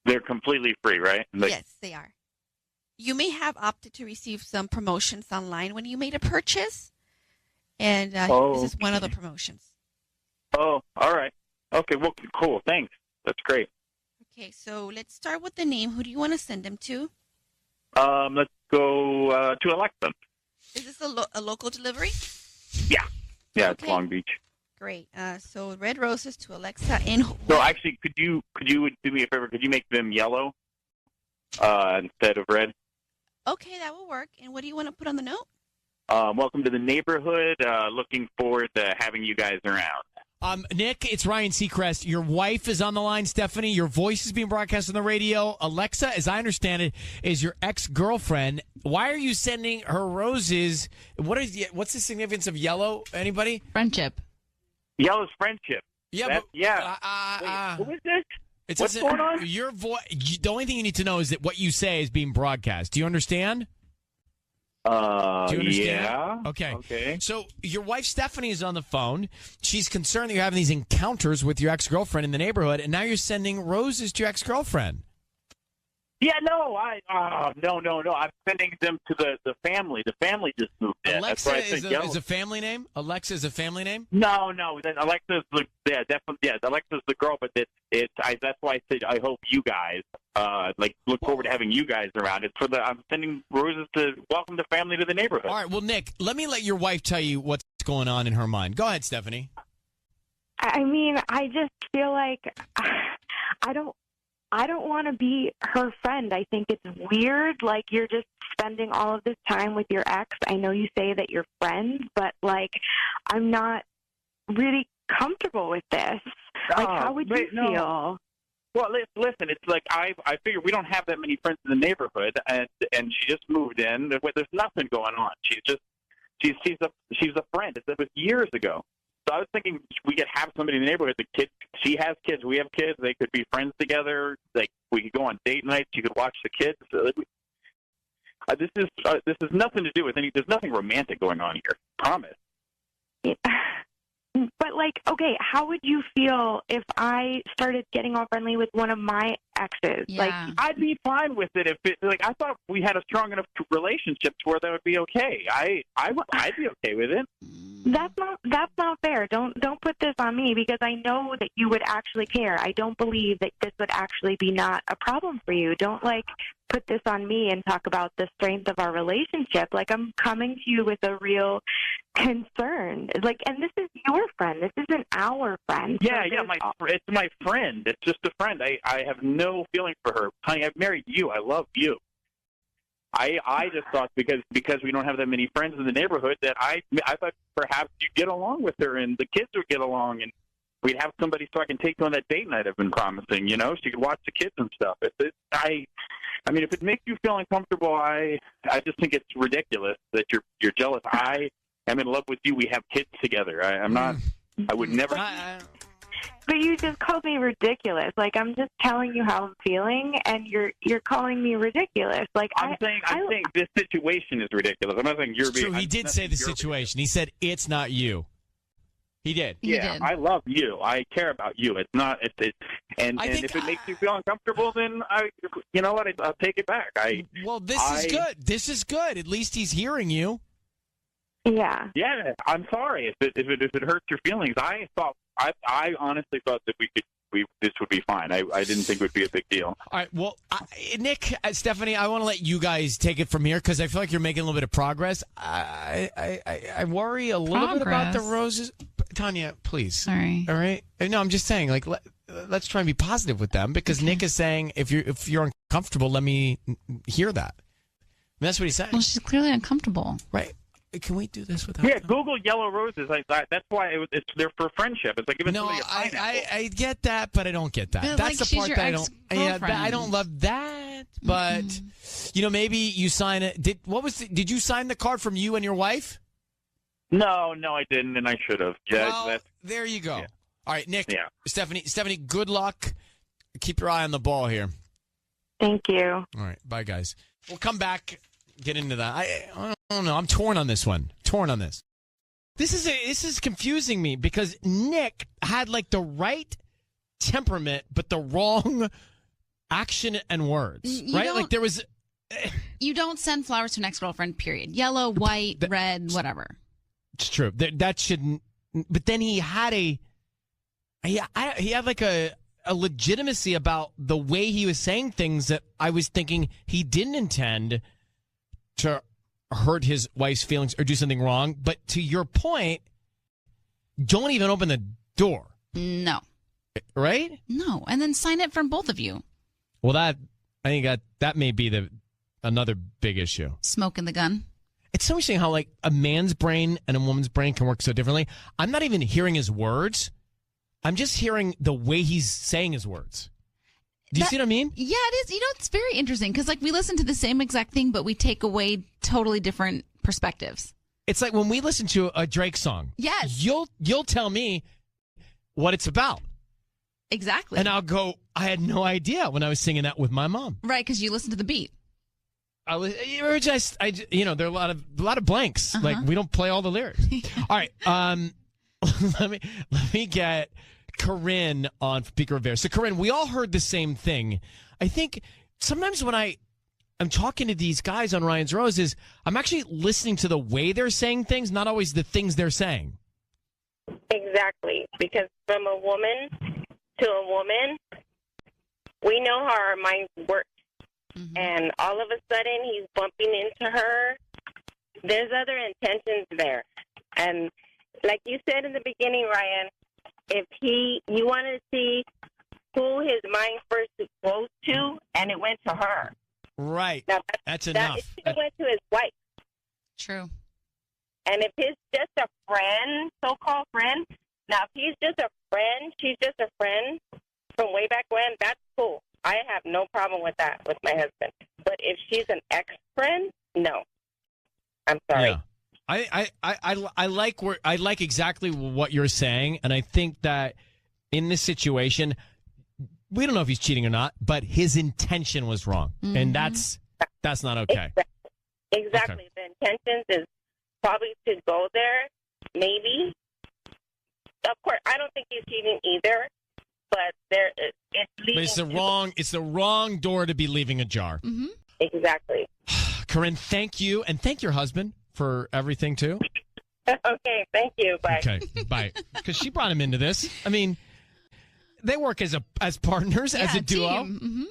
they're completely free, right? Yes, they are. You may have opted to receive some promotions online when you made a purchase, and this is one of the promotions. Oh, all right. Okay, well, cool. Thanks. That's great. Okay, so let's start with the name. Who do you want to send them to? Let's go to Alexa. Is this a local delivery? Yeah. Yeah, okay. It's Long Beach. Great. So red roses to Alexa. So actually, could you do me a favor? Could you make them yellow instead of red? Okay, that will work. And what do you want to put on the note? Welcome to the neighborhood. Looking forward to having you guys around. Nick, it's Ryan Seacrest. Your wife is on the line, Stephanie. Your voice is being broadcast on the radio. Alexa, as I understand it, is your ex-girlfriend. Why are you sending her roses? What's the significance of yellow? Anybody? Friendship. Yellow's friendship. Yeah. Wait, who is this? What's going on? Your voice. The only thing you need to know is that what you say is being broadcast. Do you understand? Do you understand? Yeah. Okay. So your wife Stephanie is on the phone. She's concerned that you're having these encounters with your ex-girlfriend in the neighborhood, and now you're sending roses to your ex-girlfriend. Yeah, no, no. I'm sending them to the family. The family just moved in. Alexa is a family name? Alexa is a family name? No. Alexa's definitely. Yeah, Alexa's the girl, but that's why I said I hope you guys look forward to having you guys around. It's I'm sending roses to welcome the family to the neighborhood. All right. Well, Nick, let me let your wife tell you what's going on in her mind. Go ahead, Stephanie. I mean, I just feel like I don't want to be her friend. I think it's weird. Like, you're just spending all of this time with your ex. I know you say that you're friends, but, like, I'm not really comfortable with this. Like, how would you feel? Well, listen, it's like I figure we don't have that many friends in the neighborhood, and she just moved in. There's nothing going on. She's a friend. It was years ago. So I was thinking we could have somebody in the neighborhood. She has kids. We have kids. They could be friends together. Like, we could go on date nights. You could watch the kids. This is nothing to do with any. There's nothing romantic going on here. Promise. But, like, okay, how would you feel if I started getting all friendly with one of my exes? Yeah. Like, I'd be fine with it I thought we had a strong enough relationship to where that would be okay. I'd be okay with it. that's not fair. Don't put this on me, because I know that you would actually care. I don't believe that this would actually be not a problem for you. Don't put this on me and talk about the strength of our relationship. Like, I'm coming to you with a real concern. Like, and this is your friend. This isn't our friend. Yeah, it's my friend. It's just a friend. I have no feeling for her. Honey, I've married you. I love you. I just thought because we don't have that many friends in the neighborhood that I thought perhaps you'd get along with her and the kids would get along and we'd have somebody so I can take you on that date night I've been promising, so you could watch the kids and stuff. I mean, if it makes you feel uncomfortable, I just think it's ridiculous that you're jealous. I am in love with you. We have kids together. I'm not. I would never. But you just called me ridiculous. Like, I'm just telling you how I'm feeling, and you're calling me ridiculous. Like, I'm saying this situation is ridiculous. I'm not saying you're being. True. He did say the situation. He said it's not you. He did. Yeah, I love you. I care about you. It's not. And if it makes you feel uncomfortable, then you know what? I'll take it back. This is good. This is good. At least he's hearing you. Yeah. Yeah. I'm sorry if it hurts your feelings. I honestly thought that this would be fine. I didn't think it would be a big deal. All right. Well, Nick, Stephanie, I want to let you guys take it from here because I feel like you're making a little bit of progress. I worry a little bit about the roses. Tanya, please. Sorry. All right. No, I'm just saying, like, let's try and be positive with them because Nick is saying if you're uncomfortable, let me hear that. That's what he's saying. Well, she's clearly uncomfortable. Right. Can we do this without? Yeah, Google yellow roses. That's why they're for friendship. It's like giving somebody a pineapple. I get that, but I don't get that. But, that's like, the part that I don't. Yeah, girlfriend. I don't love that. But maybe you sign it. Did you sign the card from you and your wife? No, I didn't, and I should have. Yeah, well, there you go. Yeah. All right, Nick. Yeah. Stephanie, good luck. Keep your eye on the ball here. Thank you. All right, bye, guys. We'll come back. Get into that. I don't know. I'm torn on this one. This is confusing me because Nick had like the right temperament, but the wrong action and words. Right? Like there was. You don't send flowers to an ex-girlfriend. Period. Yellow, white, red, whatever. It's true. That shouldn't. But then he had he had like a legitimacy about the way he was saying things that I was thinking he didn't intend to hurt his wife's feelings or do something wrong. But to your point, don't even open the door. No. Right? No. And then sign it from both of you. Well, I think that may be another big issue. Smoking the gun. It's so interesting how like a man's brain and a woman's brain can work so differently. I'm not even hearing his words. I'm just hearing the way he's saying his words. Do you see what I mean? Yeah, it is. It's very interesting because like we listen to the same exact thing, but we take away totally different perspectives. It's like when we listen to a Drake song. Yes. You'll tell me what it's about. Exactly. And I'll go, I had no idea when I was singing that with my mom. Right, because you listen to the beat. There are a lot of blanks. Like we don't play all the lyrics. All right. Let me get Corinne on Pico Rivera. So Corinne, we all heard the same thing. I think sometimes when I'm talking to these guys on Ryan's Roses, I'm actually listening to the way they're saying things, not always the things they're saying. Exactly, because from a woman to a woman, we know how our minds work. And all of a sudden, he's bumping into her. There's other intentions there. And like you said in the beginning, Ryan, if you wanted to see who his mind first goes to, and it went to her. Right. Now, that's enough. It should have went to his wife. True. And if it's just a friend, so-called friend, now if he's just a friend, she's just a friend from way back when, that's cool. I have no problem with that with my husband. But if she's an ex-friend, no. I'm sorry. Yeah. I like exactly what you're saying, and I think that in this situation, we don't know if he's cheating or not, but his intention was wrong, and that's not okay. Exactly. Okay. The intentions is probably to go there, maybe. Of course, I don't think he's cheating either, but it's the wrong door to be leaving ajar. Mm-hmm. Exactly. Corinne, thank you, and thank your husband for everything too. Okay, thank you. Bye. Okay, bye. Because she brought him into this. I mean, they work as partners, as a duo. Mm-hmm.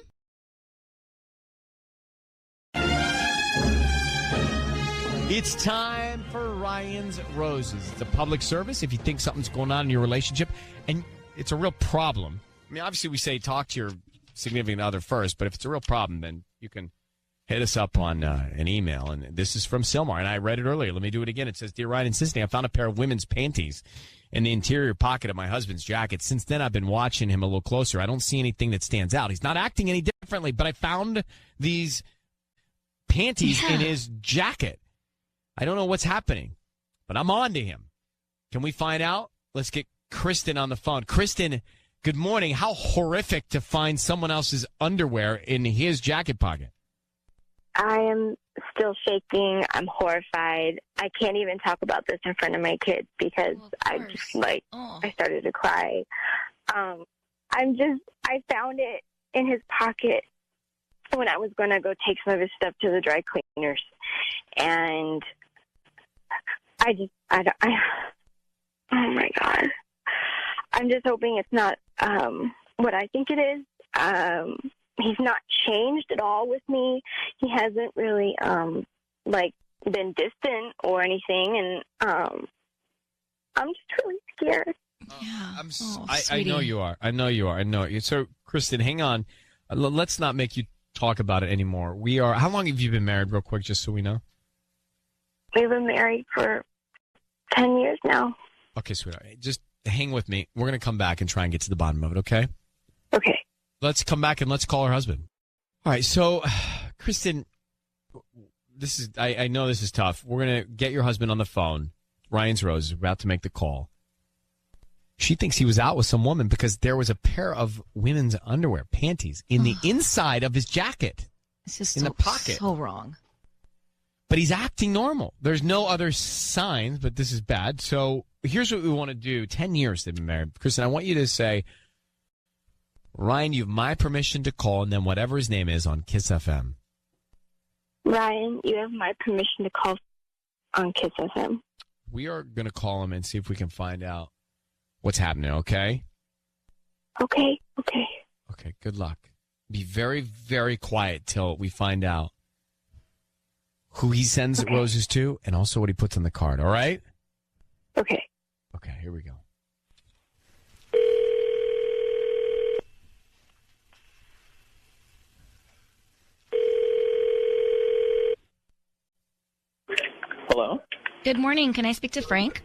It's time for Ryan's Roses. It's a public service. If you think something's going on in your relationship and it's a real problem, I mean, obviously we say talk to your significant other first, but if it's a real problem, then you can hit us up on an email. And this is from Silmar, and I read it earlier. Let me do it again. It says, Dear Ryan and Sisney, I found a pair of women's panties in the interior pocket of my husband's jacket. Since then, I've been watching him a little closer. I don't see anything that stands out. He's not acting any differently, but I found these panties in his jacket. I don't know what's happening, but I'm on to him. Can we find out? Let's get Kristen on the phone. Kristen, good morning. How horrific to find someone else's underwear in his jacket pocket. I am still shaking. I'm horrified. I can't even talk about this in front of my kids because I just I started to cry. I found it in his pocket when I was going to go take some of his stuff to the dry cleaners. And oh my God. I'm just hoping it's not what I think it is. He's not changed at all with me. He hasn't really been distant or anything, and I'm just really scared. I know you are. I know you are. So, Kristen, hang on. Let's not make you talk about it anymore. How long have you been married, real quick, just so we know? We've been married for 10 years now. Okay, sweetheart. Just hang with me. We're going to come back and try and get to the bottom of it, okay? Okay. Let's come back and let's call her husband. All right, so, Kristen, I know this is tough. We're going to get your husband on the phone. Ryan's Rose is about to make the call. She thinks he was out with some woman because there was a pair of women's underwear, panties, in the inside of his jacket. This is in the pocket. So wrong. But he's acting normal. There's no other signs, but this is bad. So here's what we want to do. 10 years they've been married. Kristen, I want you to say, Ryan, you have my permission to call, and then whatever his name is on Kiss FM. Ryan, you have my permission to call on Kiss FM. We are going to call him and see if we can find out what's happening, okay? Okay. Okay, good luck. Be very, very quiet till we find out who he sends roses to and also what he puts on the card, all right? Okay. Okay, here we go. Hello? Good morning. Can I speak to Frank?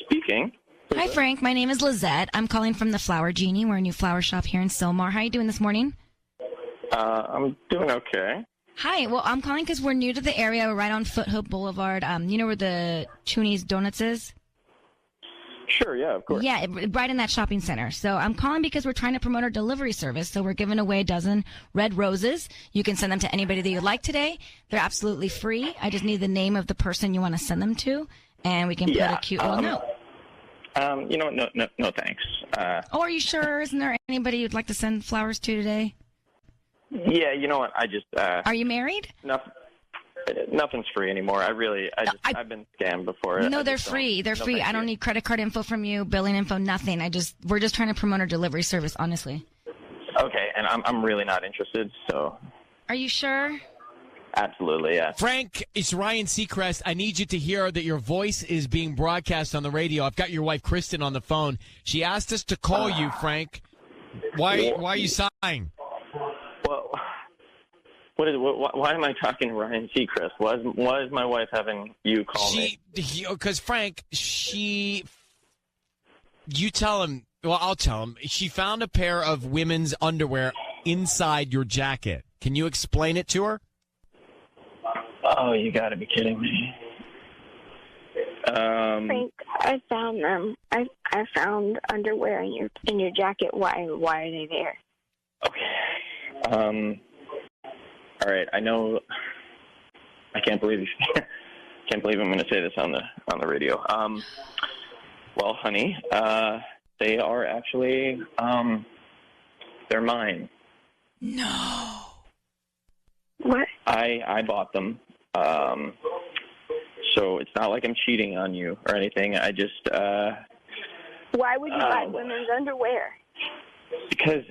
Speaking. Hi, Frank. My name is Lizette. I'm calling from the Flower Genie. We're a new flower shop here in Silmar. How are you doing this morning? I'm doing okay. Hi. Well, I'm calling because we're new to the area. We're right on Foothill Boulevard. You know where the Choonies Donuts is? Sure, yeah, of course. Yeah, right in that shopping center. So I'm calling because we're trying to promote our delivery service. So we're giving away a dozen red roses. You can send them to anybody that you'd like today. They're absolutely free. I just need the name of the person you want to send them to, and we can put a cute little note. No, thanks. Oh, are you sure? Isn't there anybody you'd like to send flowers to today? Yeah, you know what? I just. Are you married? Nothing's free anymore. I've been scammed before. No, they're free. They're free. I don't need credit card info from you, billing info, nothing. We're just trying to promote our delivery service, honestly. Okay, and I'm really not interested, so. Are you sure? Absolutely, yeah. Frank, it's Ryan Seacrest. I need you to hear that your voice is being broadcast on the radio. I've got your wife, Kristen, on the phone. She asked us to call you, Frank. Why are you sighing? Well, why am I talking to Ryan Seacrest? Why is my wife having you call me? Because Frank, you tell him. Well, I'll tell him. She found a pair of women's underwear inside your jacket. Can you explain it to her? Oh, you got to be kidding me. Frank, I found them. I found underwear in your jacket. Why are they there? Okay. All right. I know. I can't believe I'm going to say this on the radio. Well, honey, they are actually they're mine. No. What? I bought them. So it's not like I'm cheating on you or anything. I just. Why would you buy women's underwear? Because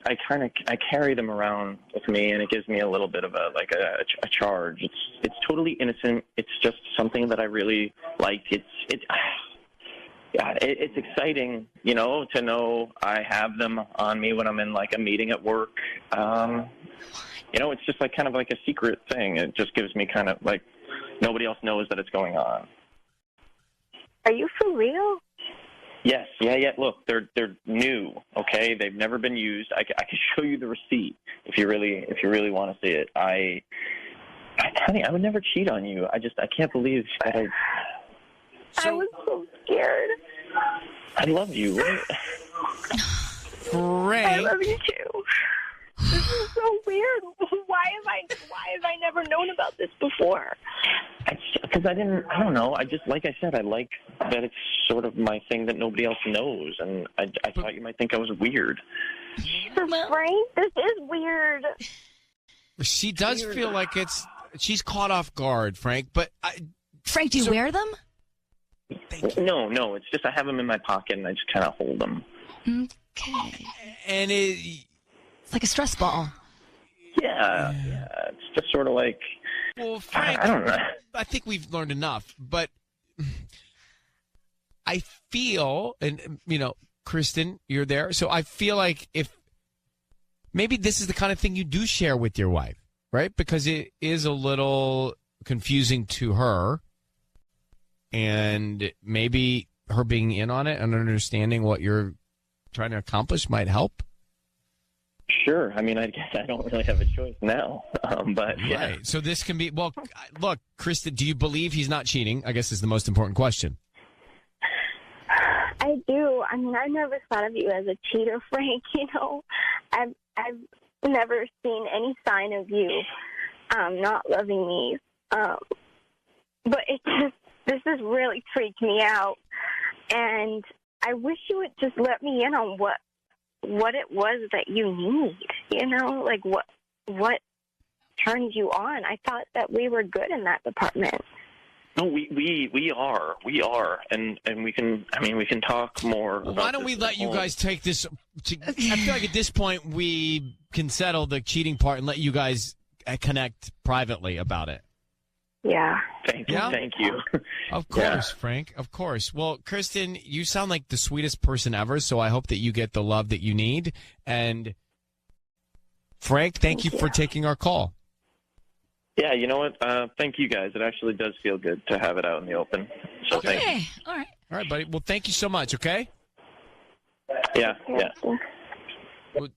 I carry them around with me, and it gives me a little bit of a charge. It's totally innocent. It's just something that I really like. It's exciting, to know I have them on me when I'm in like a meeting at work. It's just kind of like a secret thing. It just gives me kind of like nobody else knows that it's going on. Are you for real? Yes, yeah. Look, they're new. Okay, they've never been used. I can show you the receipt if you really want to see it. Honey, I would never cheat on you. I can't believe that I was so scared. I love you. Right? Frank. I love you too. This is so weird. Why have I never known about this before? Because I don't know. Like I said, I like that it's sort of my thing that nobody else knows, and I thought you might think I was weird. Frank, this is weird. She does feel like she's caught off guard, Frank, but Frank, do you wear them? No, it's just I have them in my pocket, and I just kind of hold them. Okay. And it's like a stress ball. Yeah. It's just sort of like. Well, Frank, I don't know. I think we've learned enough, but I feel, and Kristen, you're there, so I feel like if maybe this is the kind of thing you do share with your wife, right? Because it is a little confusing to her, and maybe her being in on it and understanding what you're trying to accomplish might help. Sure. I mean, I guess I don't really have a choice now, but yeah. Right. So this can be, well, look, Kristen, do you believe he's not cheating? I guess is the most important question. I do. I mean, I never thought of you as a cheater, Frank. I've never seen any sign of you not loving me. But this has really freaked me out, and I wish you would just let me in on what it was that you need, like what turns you on. I thought that we were good in that department. No, we are, and we can talk more. Well, why don't we let you guys take this? I feel like at this point we can settle the cheating part and let you guys connect privately about it. Yeah. Thank you. Of course, Frank. Of course. Well, Kristen, you sound like the sweetest person ever, so I hope that you get the love that you need. And Frank, thank you for taking our call. Yeah, you know what? Thank you guys. It actually does feel good to have it out in the open. So okay. Thank you. All right, buddy. Well, thank you so much, okay? Yeah. Well,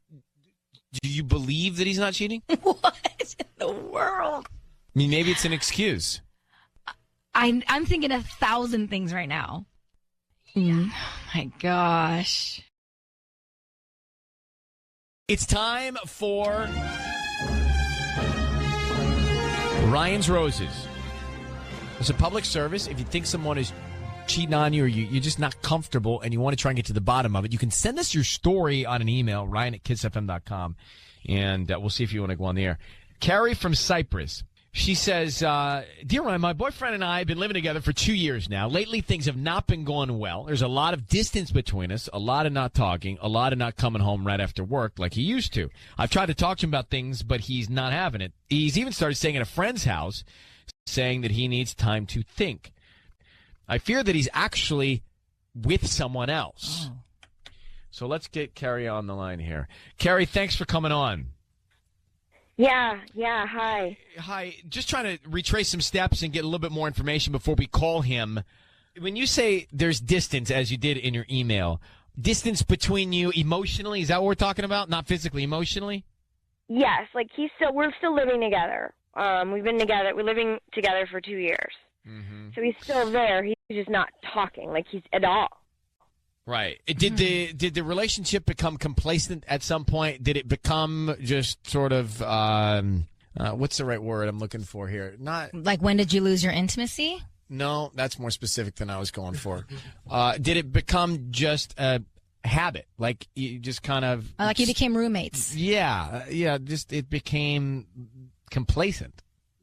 do you believe that he's not cheating? What in the world? I mean, maybe it's an excuse. I'm thinking 1,000 things right now. My gosh. It's time for Ryan's Roses. It's a public service. If you think someone is cheating on you or you're just not comfortable and you want to try and get to the bottom of it, you can send us your story on an email, ryan@kissfm.com, and we'll see if you want to go on the air. Carrie from Cyprus. She says, Dear Ryan, my boyfriend and I have been living together for 2 years now. Lately, things have not been going well. There's a lot of distance between us, a lot of not talking, a lot of not coming home right after work like he used to. I've tried to talk to him about things, but he's not having it. He's even started staying at a friend's house, saying that he needs time to think. I fear that he's actually with someone else. Oh. So let's get Carrie on the line here. Carrie, thanks for coming on. Yeah, hi. Hi, just trying to retrace some steps and get a little bit more information before we call him. When you say there's distance, as you did in your email, distance between you emotionally, is that what we're talking about? Not physically, emotionally? Yes, like we're still living together. We're living together for 2 years. Mm-hmm. So he's still there. He's just not talking like he's at all. Right. Did the relationship become complacent at some point? Did it become just sort of what's the right word I'm looking for here? Not like, when did you lose your intimacy? No, that's more specific than I was going for. Did it become just a habit? Like you just kind of like you became roommates? Yeah. Just it became complacent.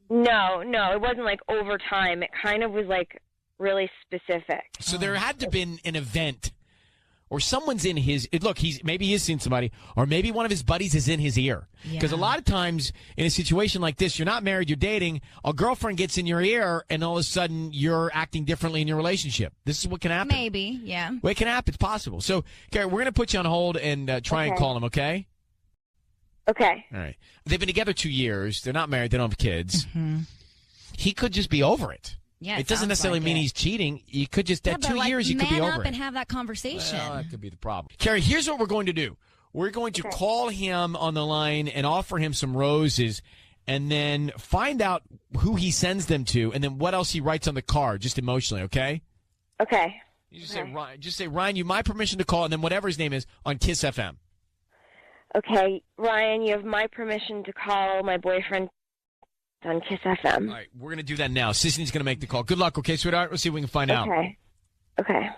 No, it wasn't like over time. It kind of was like really specific. So there had to have been an event, or someone's in his. Look, maybe he's seen somebody, or maybe one of his buddies is in his ear. Because a lot of times in a situation like this, you're not married, you're dating. A girlfriend gets in your ear, and all of a sudden you're acting differently in your relationship. This is what can happen. Maybe, yeah. Well, it can happen. It's possible. So, Carrie, we're going to put you on hold and try and call him. Okay. Okay. All right. They've been together 2 years. They're not married. They don't have kids. Mm-hmm. He could just be over it. Yeah, it doesn't necessarily mean he's cheating. You could just, at 2 years, you could be over it. Man up and have that conversation. Well, that could be the problem. Carrie, here's what we're going to do. We're going to call him on the line and offer him some roses, and then find out who he sends them to, and then what else he writes on the card, just emotionally, okay? Okay. You just say, Ryan, you have my permission to call, and then whatever his name is on Kiss FM. Okay, Ryan, you have my permission to call my boyfriend on Kiss FM. All right, we're going to do that now. Sisney's going to make the call. Good luck, okay, sweetheart? We'll see if we can find out. Okay.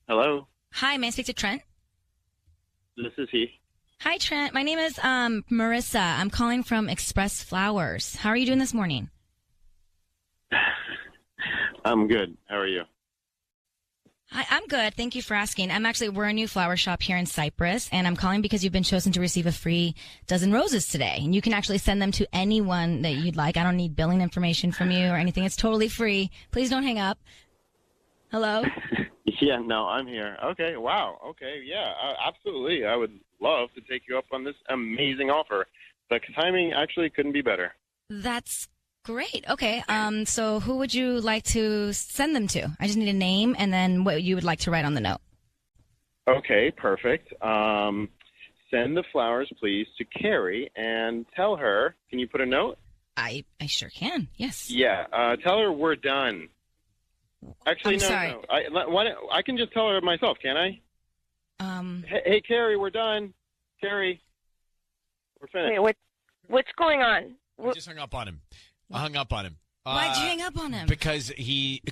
Hello? Hi, may I speak to Trent? This is he. Hi, Trent. My name is Marissa. I'm calling from Express Flowers. How are you doing this morning? I'm good. How are you? Hi, I'm good. Thank you for asking. We're a new flower shop here in Cyprus, and I'm calling because you've been chosen to receive a free dozen roses today. And you can actually send them to anyone that you'd like. I don't need billing information from you or anything. It's totally free. Please don't hang up. Hello? Yeah, no, I'm here. Okay, wow. Okay, yeah, absolutely. I would love to take you up on this amazing offer. The timing actually couldn't be better. That's great. Okay, so who would you like to send them to? I just need a name and then what you would like to write on the note. Okay, perfect. Send the flowers, please, to Carrie and tell her, can you put a note? I sure can, yes. Yeah, tell her we're done. Actually, I'm sorry. No. I can just tell her myself, can I? Hey, Carrie, we're done. Carrie, we're finished. Wait, what's going on? I just hung up on him. Why'd you hang up on him? Because he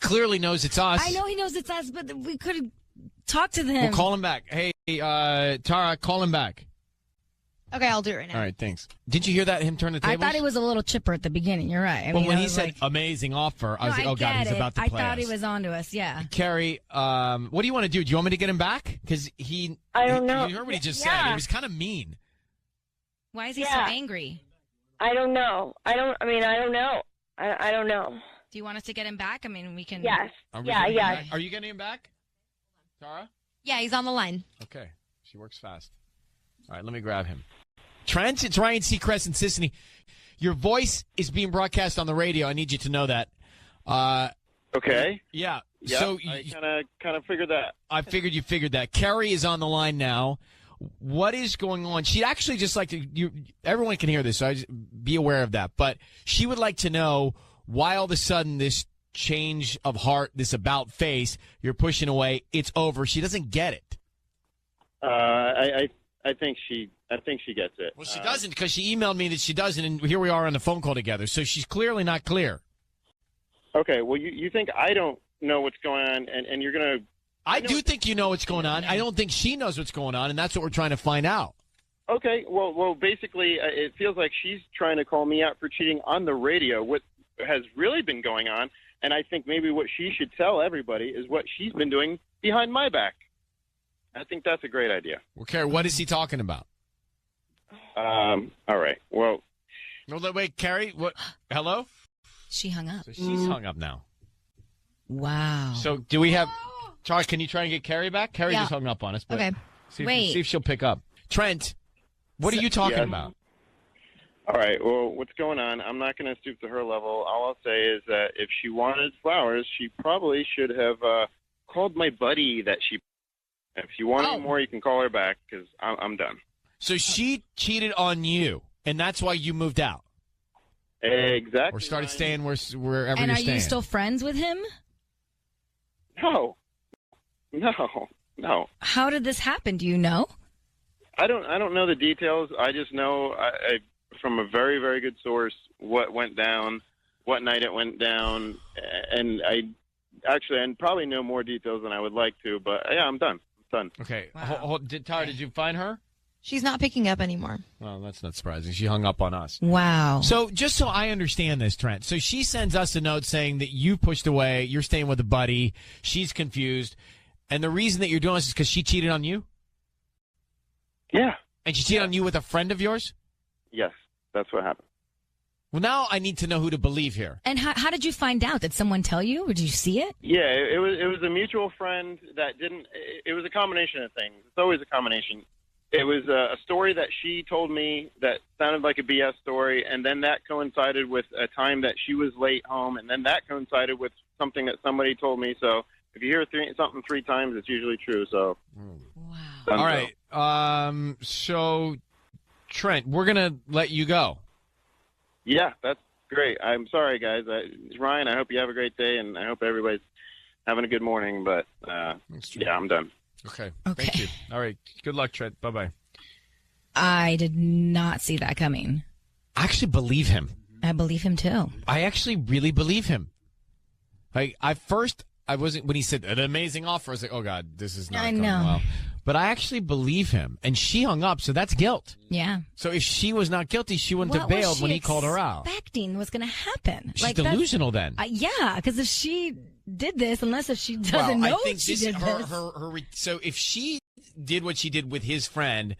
clearly knows it's us. I know he knows it's us, but we could have talked to them. We'll call him back. Hey, Tara, call him back. Okay, I'll do it right now. All right, thanks. Did you hear that, him turn the tables? I thought he was a little chipper at the beginning. You're right. When he said amazing offer, I was like, oh, God, he's about to play I thought us. he was onto us, yeah. Carrie, what do you want to do? Do you want me to get him back? Because I don't know. You heard what he just said. He was kind of mean. Why is he so angry? I don't know. I don't know. I don't know. Do you want us to get him back? I mean, we can. Yes. Yeah. Are you getting him back, Tara? Yeah, he's on the line. Okay. She works fast. All right, let me grab him. Trent, it's Ryan Seacrest and Sisney. Your voice is being broadcast on the radio. I need you to know that. Okay. Yeah. Yeah. So I kind of figured that. I figured you figured that. Carrie is on the line now. What is going on? She'd actually just like to. Everyone can hear this, so be aware of that. But she would like to know why all of a sudden this change of heart, this about face, you're pushing away. It's over. She doesn't get it. I think she gets it. Well, she doesn't because she emailed me that she doesn't, and here we are on the phone call together. So she's clearly not clear. Okay. Well, you think I don't know what's going on, and you're gonna. I do think you know what's going on. I don't think she knows what's going on, and that's what we're trying to find out. Okay. Well, basically, it feels like she's trying to call me out for cheating on the radio. What has really been going on, and I think maybe what she should tell everybody is what she's been doing behind my back. I think that's a great idea. Well, Carrie, what is he talking about? All right. Well. No, wait, Carrie. What? Hello? She hung up. So she's hung up now. Wow. So do we have? Charlie, can you try and get Carrie back? Carrie just hung up on us. But Okay. See if she'll pick up. Trent, what are you talking about? All right. Well, what's going on? I'm not going to stoop to her level. All I'll say is that if she wanted flowers, she probably should have called my buddy that she. If you want any more, you can call her back because I'm done. So she cheated on you, and that's why you moved out. Exactly. Or started staying wherever And you're are staying. you still friends with him? No. How did this happen? Do you know? I don't know the details. I just know I from a very, very good source what went down, what night it went down, and I probably know more details than I would like to. But yeah, I'm done. Okay. Wow. Tara, did you find her? She's not picking up anymore. Well, that's not surprising. She hung up on us. Wow. So just so I understand this, Trent, so she sends us a note saying that you pushed away, you're staying with a buddy, she's confused, and the reason that you're doing this is because she cheated on you? Yeah. And she cheated on you with a friend of yours? Yes, that's what happened. Well, now I need to know who to believe here. And how did you find out? Did someone tell you, or did you see it? Yeah, it was a mutual friend that didn't. It was a combination of things. It's always a combination. It was a story that she told me that sounded like a BS story, and then that coincided with a time that she was late home, and then that coincided with something that somebody told me. So if you hear something three times, it's usually true. So, wow. All right. So, Trent, we're gonna let you go. Yeah, that's great. I'm sorry, guys. Ryan, I hope you have a great day, and I hope everybody's having a good morning. But yeah, I'm done. Okay. Thank you. All right. Good luck, Trent. Bye-bye. I did not see that coming. I actually believe him. I believe him too. I actually really believe him. Like, I wasn't, when he said an amazing offer, I was like, oh God, this is not going well. But I actually believe him. And she hung up, so that's guilt. Yeah. So if she was not guilty, she wouldn't have bailed when he called her out. Expecting was going to happen. She's delusional then. Yeah, because if she did this, if she doesn't know she did this. So if she did what she did with his friend,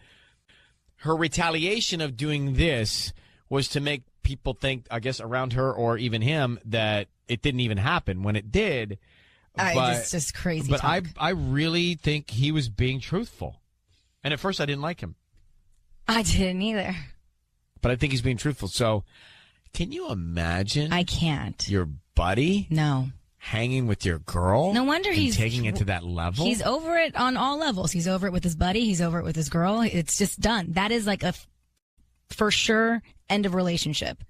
her retaliation of doing this was to make people think, I guess, around her or even him, that it didn't even happen when it did. It's just crazy. But talk. I really think he was being truthful. And at first I didn't like him. I didn't either. But I think he's being truthful. So can you imagine? I can't. Your buddy? No. Hanging with your girl? No wonder he's taking it to that level? He's over it on all levels. He's over it with his buddy. He's over it with his girl. It's just done. That is like a for sure end of relationship.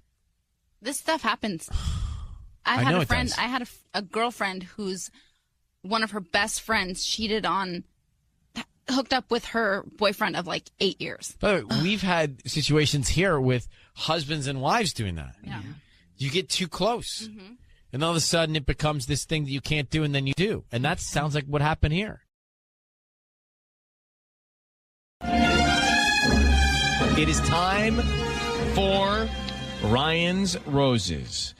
This stuff happens. I had know a it friend. does. I had a girlfriend who's one of her best friends cheated on, hooked up with her boyfriend of like 8 years. By the way, we've had situations here with husbands and wives doing that. Yeah. You get too close. Mm-hmm. And all of a sudden it becomes this thing that you can't do, and then you do. And that sounds like what happened here. It is time for Ryan's Roses.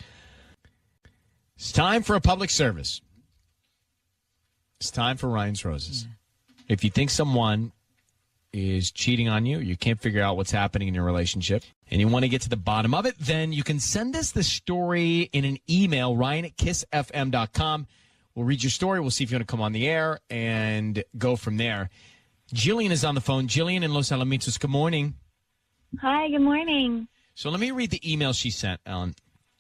It's time for a public service. It's time for Ryan's Roses. If you think someone is cheating on you, you can't figure out what's happening in your relationship, and you want to get to the bottom of it, then you can send us the story in an email, ryan@kissfm.com. We'll read your story. We'll see if you want to come on the air and go from there. Jillian is on the phone. Jillian in Los Alamitos, good morning. Hi, good morning. So let me read the email she sent, Ellen.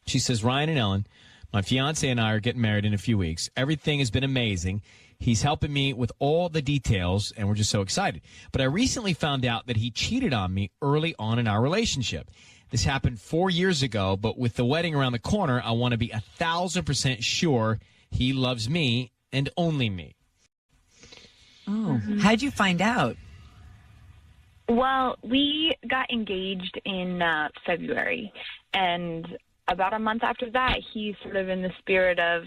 She says, Ryan and Ellen, My fiance and I are getting married in a few weeks. Everything has been amazing. He's helping me with all the details, and we're just so excited. But I recently found out that he cheated on me early on in our relationship. This happened 4 years ago, but with the wedding around the corner, I want to be 1,000% sure he loves me and only me. Oh, how'd you find out? Well, we got engaged in February, and about a month after that, he sort of in the spirit of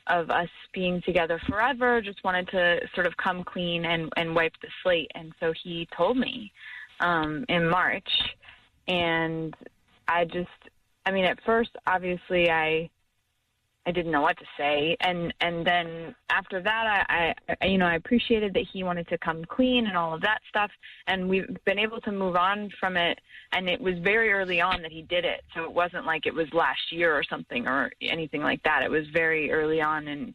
us being together forever, just wanted to sort of come clean and wipe the slate. And so he told me in March. And at first, obviously, I didn't know what to say. And then after that, I appreciated that he wanted to come clean and all of that stuff. And we've been able to move on from it. And it was very early on that he did it. So it wasn't like it was last year or something or anything like that. It was very early on. And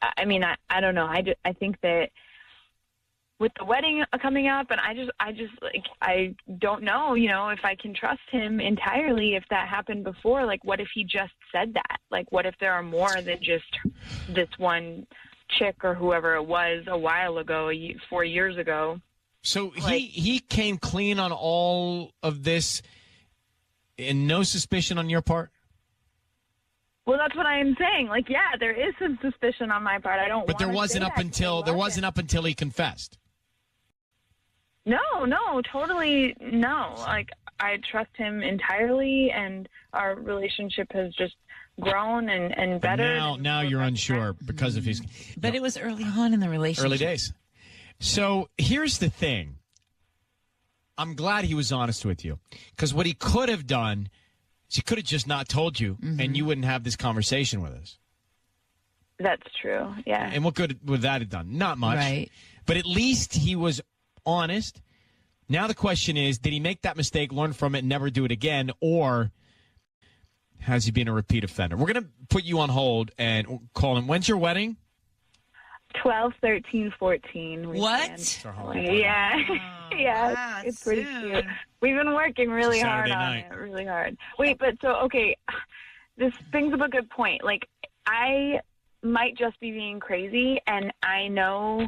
I don't know. I think that with the wedding coming up, and I don't know, if I can trust him entirely. If that happened before, like, what if he just said that? Like, what if there are more than just this one chick or whoever it was a while ago, 4 years ago? So he came clean on all of this, and no suspicion on your part? Well, that's what I am saying. Like, yeah, there is some suspicion on my part. I don't. But there wasn't up until he confessed. No, totally no. Like, I trust him entirely, and our relationship has just grown and better. Now you're unsure because of his. But it was early on in the relationship. Early days. So here's the thing. I'm glad he was honest with you, because what he could have done is he could have just not told you, and you wouldn't have this conversation with us. That's true. Yeah. And what good would that have done? Not much. Right. But at least he was honest. Now the question is, did he make that mistake, learn from it, and never do it again, or has he been a repeat offender? We're going to put you on hold and call him. When's your wedding? 12, 13, 14. What? Yeah. Yeah, wow, it's pretty soon. cute. We've been working really hard on night. it, really hard. Wait, but so, okay, this brings up a good point. Like, I might just be being crazy, and I know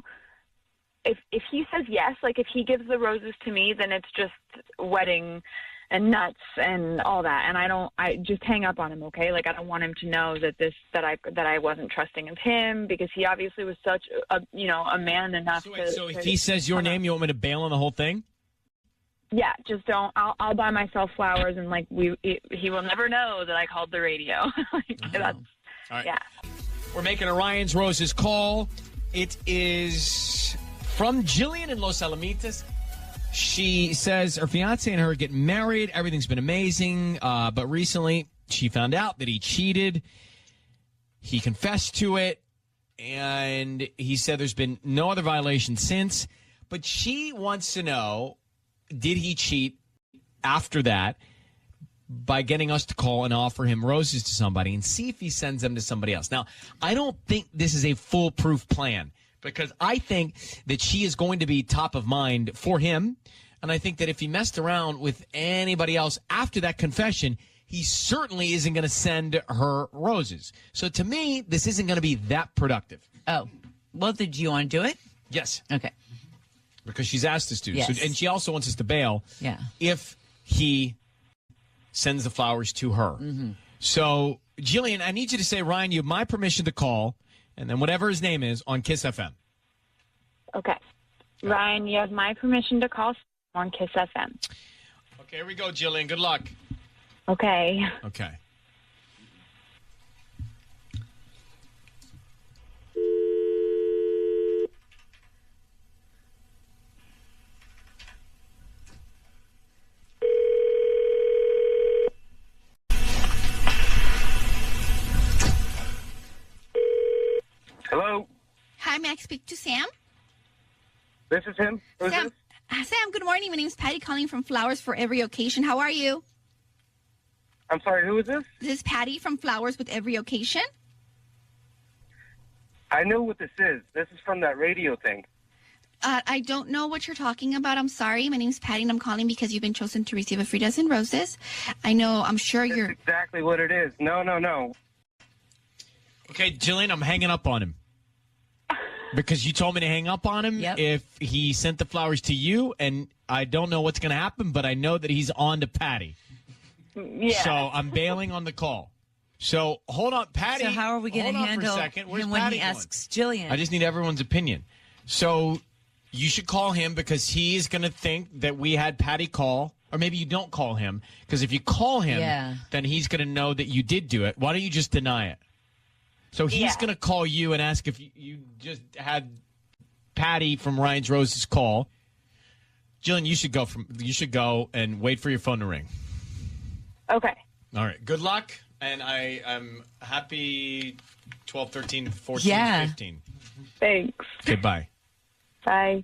if he says yes, like if he gives the roses to me, then it's just wedding and nuts and all that. And I just hang up on him, okay? Like, I don't want him to know that I wasn't trusting of him, because he obviously was such a man enough So if he says your name, you want me to bail on the whole thing? Yeah, just don't. I'll buy myself flowers, and like he will never know that I called the radio. That's, all right. Yeah. We're making Orion's Roses call. It is from Jillian in Los Alamitos. She says her fiance and her get married. Everything's been amazing. But recently she found out that he cheated. He confessed to it. And he said there's been no other violation since. But she wants to know, did he cheat after that by getting us to call and offer him roses to somebody and see if he sends them to somebody else? Now, I don't think this is a foolproof plan, because I think that she is going to be top of mind for him. And I think that if he messed around with anybody else after that confession, he certainly isn't going to send her roses. So to me, this isn't going to be that productive. Oh, well, did you want to do it? Yes. Okay. Because she's asked us to. Yes. So, and she also wants us to bail Yeah. if he sends the flowers to her. So, Jillian, I need you to say, Ryan, you have my permission to call, and then whatever his name is, on Kiss FM. Okay. Ryan, you have my permission to call on Kiss FM. Okay, here we go, Jillian. Good luck. Okay. Okay. Hello, Hi, may I speak to Sam? this is him. Who's Sam, this? Sam, good morning. My name's Patty calling from Flowers for Every Occasion. How are you? I'm sorry, who is this? This is Patty from Flowers with Every Occasion. I know what this is. This is from that radio thing. I don't know what you're talking about. I'm sorry. My name's Patty, and I'm calling because you've been chosen to receive a free dozen roses. I'm sure you're... That's exactly what it is. No. Okay, Jillian, I'm hanging up on him. Because you told me to hang up on him if he sent the flowers to you, and I don't know what's going to happen, but I know that he's on to Patty. Yeah. So I'm bailing on the call. So hold on, Patty. So how are we going to handle him when he asks Jillian? I just need everyone's opinion. So you should call him because he's going to think that we had Patty call, or maybe you don't call him, because if you call him, then he's going to know that you did do it. Why don't you just deny it? So he's going to call you and ask if you just had Patty from Ryan's Roses call. Jillian, you should go and wait for your phone to ring. Okay. All right. Good luck. And I'm happy 12, 13, 14, 15. Thanks. Okay, bye. Bye.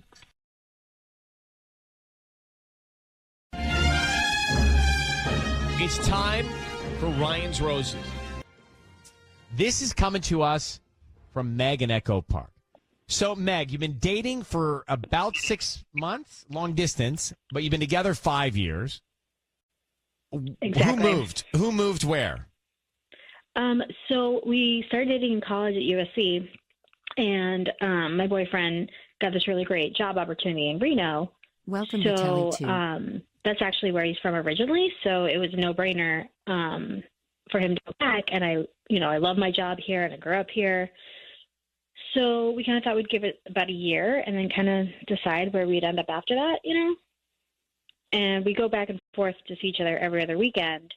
It's time for Ryan's Roses. This is coming to us from Meg in Echo Park. So, Meg, you've been dating for about 6 months, long distance, but you've been together 5 years. Exactly. Who moved where? So we started dating in college at USC, and my boyfriend got this really great job opportunity in Reno. Welcome to Telly too. That's actually where he's from originally, so it was a no-brainer for him to go back. And I love my job here, and I grew up here. So we kind of thought we'd give it about a year and then kind of decide where we'd end up after that, And we go back and forth to see each other every other weekend.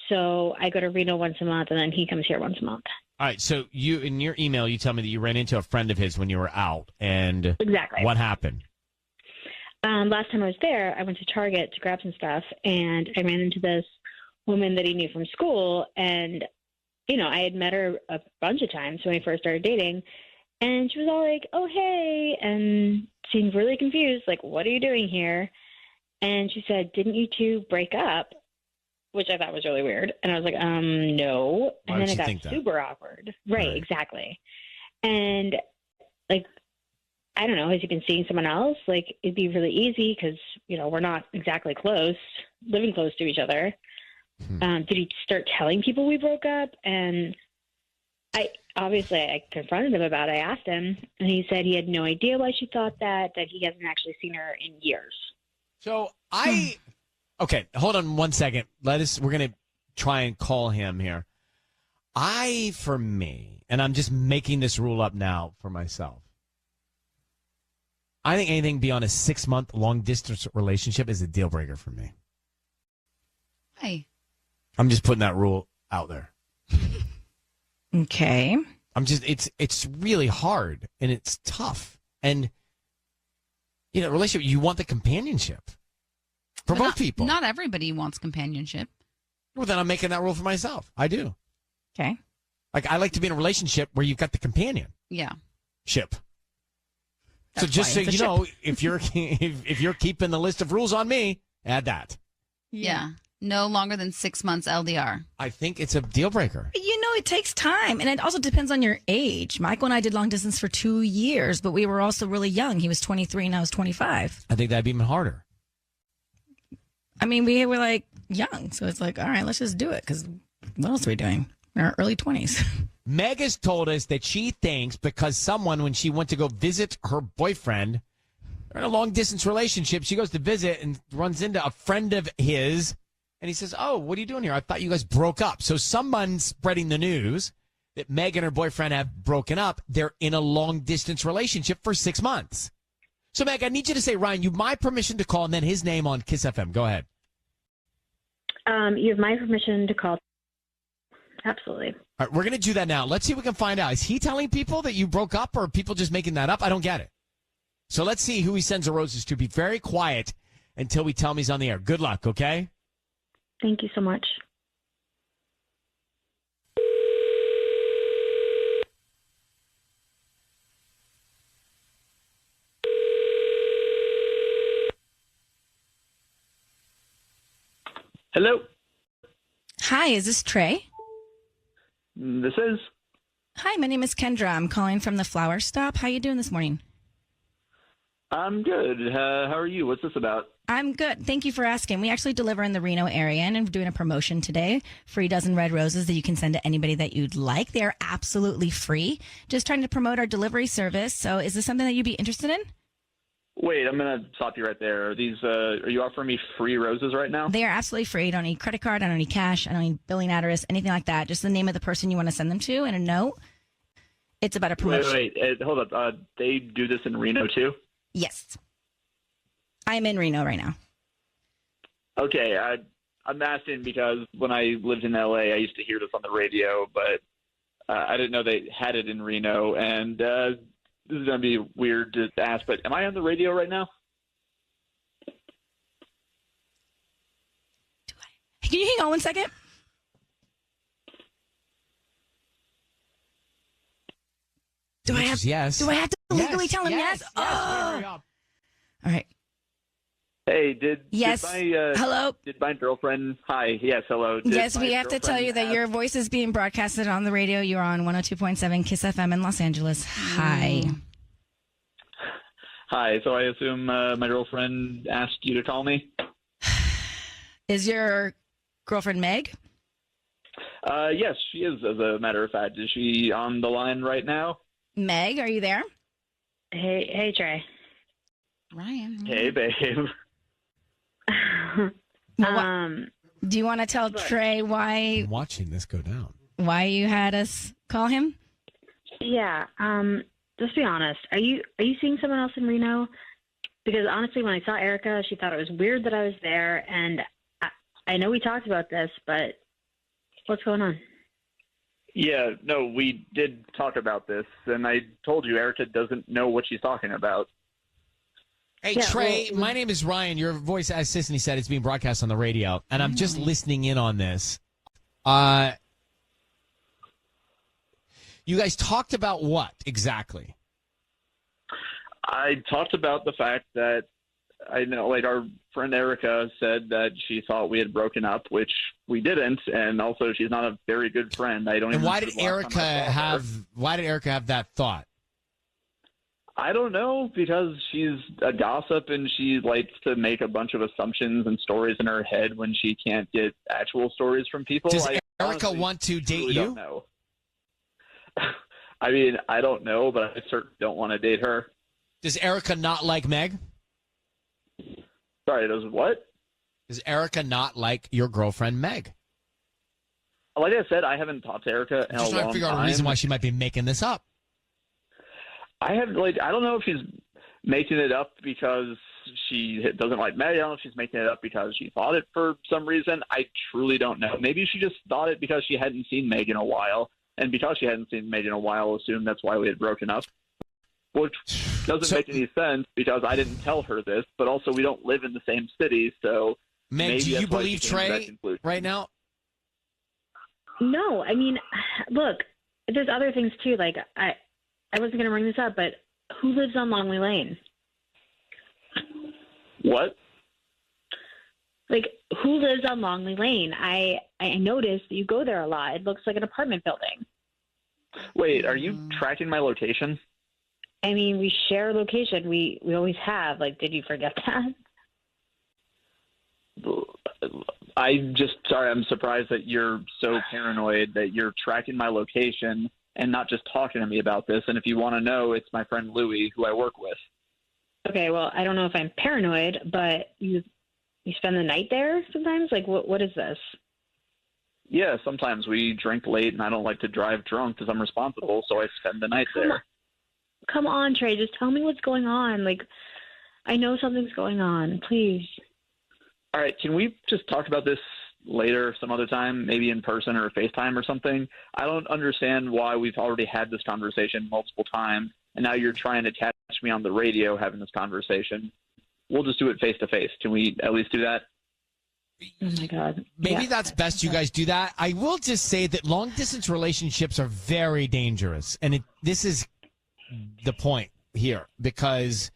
So I go to Reno once a month, and then he comes here once a month. All right, so you in your email, you tell me that you ran into a friend of his when you were out, and Exactly. what happened? Last time I was there, I went to Target to grab some stuff, and I ran into this woman that he knew from school, and I had met her a bunch of times when we first started dating, and she was all like, "Oh, hey," and seemed really confused, like, "What are you doing here?" And she said, "Didn't you two break up?" Which I thought was really weird. And I was like, no. Why And would then she it got think that? super awkward. Right, exactly. And, I don't know, has he been seeing someone else? It'd be really easy because, we're not exactly close, living close to each other. Did he start telling people we broke up? And I confronted him about it. I asked him, and he said he had no idea why she thought that he hasn't actually seen her in years. So Okay, hold on 1 second. We're going to try and call him here. For me, and I'm just making this rule up now for myself, I think anything beyond a 6-month long-distance relationship is a deal breaker for me. Hey. I'm just putting that rule out there. Okay. It's really hard, and it's tough. And, relationship, you want the companionship. For both people. Not everybody wants companionship. Well, then I'm making that rule for myself. I do. Okay. I like to be in a relationship where you've got the companion. Yeah. Ship. That's so just so why it's you a know, if you're keeping the list of rules on me, add that. Yeah. No longer than 6 months LDR. I think it's a deal breaker. It takes time. And it also depends on your age. Michael and I did long distance for 2 years, but we were also really young. He was 23 and I was 25. I think that'd be even harder. We were young. So it's all right, let's just do it. Because what else are we doing? In our early 20s. Meg has told us that she thinks because someone, when she went to go visit her boyfriend, they're in a long distance relationship, she goes to visit and runs into a friend of his. And he says, "Oh, what are you doing here? I thought you guys broke up." So someone's spreading the news that Meg and her boyfriend have broken up. They're in a long distance relationship for 6 months. So, Meg, I need you to say, Ryan, you have my permission to call, and then his name on Kiss FM. Go ahead. You have my permission to call. Absolutely. All right, we're going to do that now. Let's see if we can find out. Is he telling people that you broke up, or are people just making that up? I don't get it. So let's see who he sends the roses to. Be very quiet until we tell him he's on the air. Good luck, okay? Thank you so much. Hello. Hi, is this Trey? This is. Hi, my name is Kendra. I'm calling from the Flower Stop. How you doing this morning? I'm good. How are you? What's this about? I'm good. Thank you for asking. We actually deliver in the Reno area, and I'm doing a promotion today. Free dozen red roses that you can send to anybody that you'd like. They're absolutely free. Just trying to promote our delivery service. So is this something that you'd be interested in? Wait, I'm going to stop you right there. Are you offering me free roses right now? They are absolutely free. I don't need credit card. I don't need cash. I don't need billing address, anything like that. Just the name of the person you want to send them to and a note. It's about a promotion. Wait, hold up. They do this in Reno too? Yes. I'm in Reno right now. Okay, I'm asking because when I lived in LA, I used to hear this on the radio, but I didn't know they had it in Reno. And this is going to be weird to ask, but am I on the radio right now? Can you hang on one second? Do I have to legally tell him yes? Oh. All right. Hey, Hello? Did my girlfriend, hi, yes, hello. Yes, we have to tell you that your voice is being broadcasted on the radio. You're on 102.7 KISS FM in Los Angeles. Hi. Hi, so I assume my girlfriend asked you to call me? Is your girlfriend Meg? Yes, she is, as a matter of fact. Is she on the line right now? Meg, are you there? Hey, Trey. Ryan. Hey, babe. Do you want to tell Trey why? I'm watching this go down. Why you had us call him? Yeah. Just be honest. Are you seeing someone else in Reno? Because honestly, when I saw Erica, she thought it was weird that I was there, and I know we talked about this, but what's going on? Yeah, no, we did talk about this, and I told you Erica doesn't know what she's talking about. Hey, Trey, my name is Ryan. Your voice, as Sisney said, is being broadcast on the radio, and I'm just listening in on this. You guys talked about what exactly? I talked about the fact that I know, like, our friend Erica said that she thought we had broken up, which we didn't, and also she's not a very good friend. And why did Erica have that thought? I don't know, because she's a gossip and she likes to make a bunch of assumptions and stories in her head when she can't get actual stories from people. Does Erica want to date you? Don't know. I mean, I don't know, but I certainly don't want to date her. Does Erica not like Meg? Sorry, does what? Does Erica not like your girlfriend Meg? Like I said, I haven't talked to Erica in a long time. Just trying to figure out a reason why she might be making this up. I don't know if she's making it up because she doesn't like Meg. I don't know if she's making it up because she thought it for some reason. I truly don't know. Maybe she just thought it because she hadn't seen Meg in a while. And because she hadn't seen Meg in a while, assumed that's why we had broken up. Which doesn't make any sense because I didn't tell her this, but also we don't live in the same city, so Meg, do you believe Trey right now? No, I mean, look, there's other things too. Like, I wasn't going to bring this up, but who lives on Longley Lane? What? Like, who lives on Longley Lane? I noticed that you go there a lot. It looks like an apartment building. Wait, are you tracking my location? I mean, we share a location. We always have. Like, did you forget that? I'm surprised that you're so paranoid that you're tracking my location and not just talking to me about this. And if you want to know, it's my friend Louie, who I work with. Okay, well, I don't know if I'm paranoid, but you spend the night there sometimes? Like, what is this? Yeah, sometimes we drink late, and I don't like to drive drunk because I'm responsible, so I spend the night there. Come on, Trey, just tell me what's going on. Like, I know something's going on. Please. All right, can we just talk about this later some other time, maybe in person or FaceTime or something? I don't understand why we've already had this conversation multiple times, and now you're trying to catch me on the radio having this conversation. We'll just do it face-to-face. Can we at least do that? Oh, my God. Maybe that's best you guys do that. I will just say that long-distance relationships are very dangerous, and this is the point here, because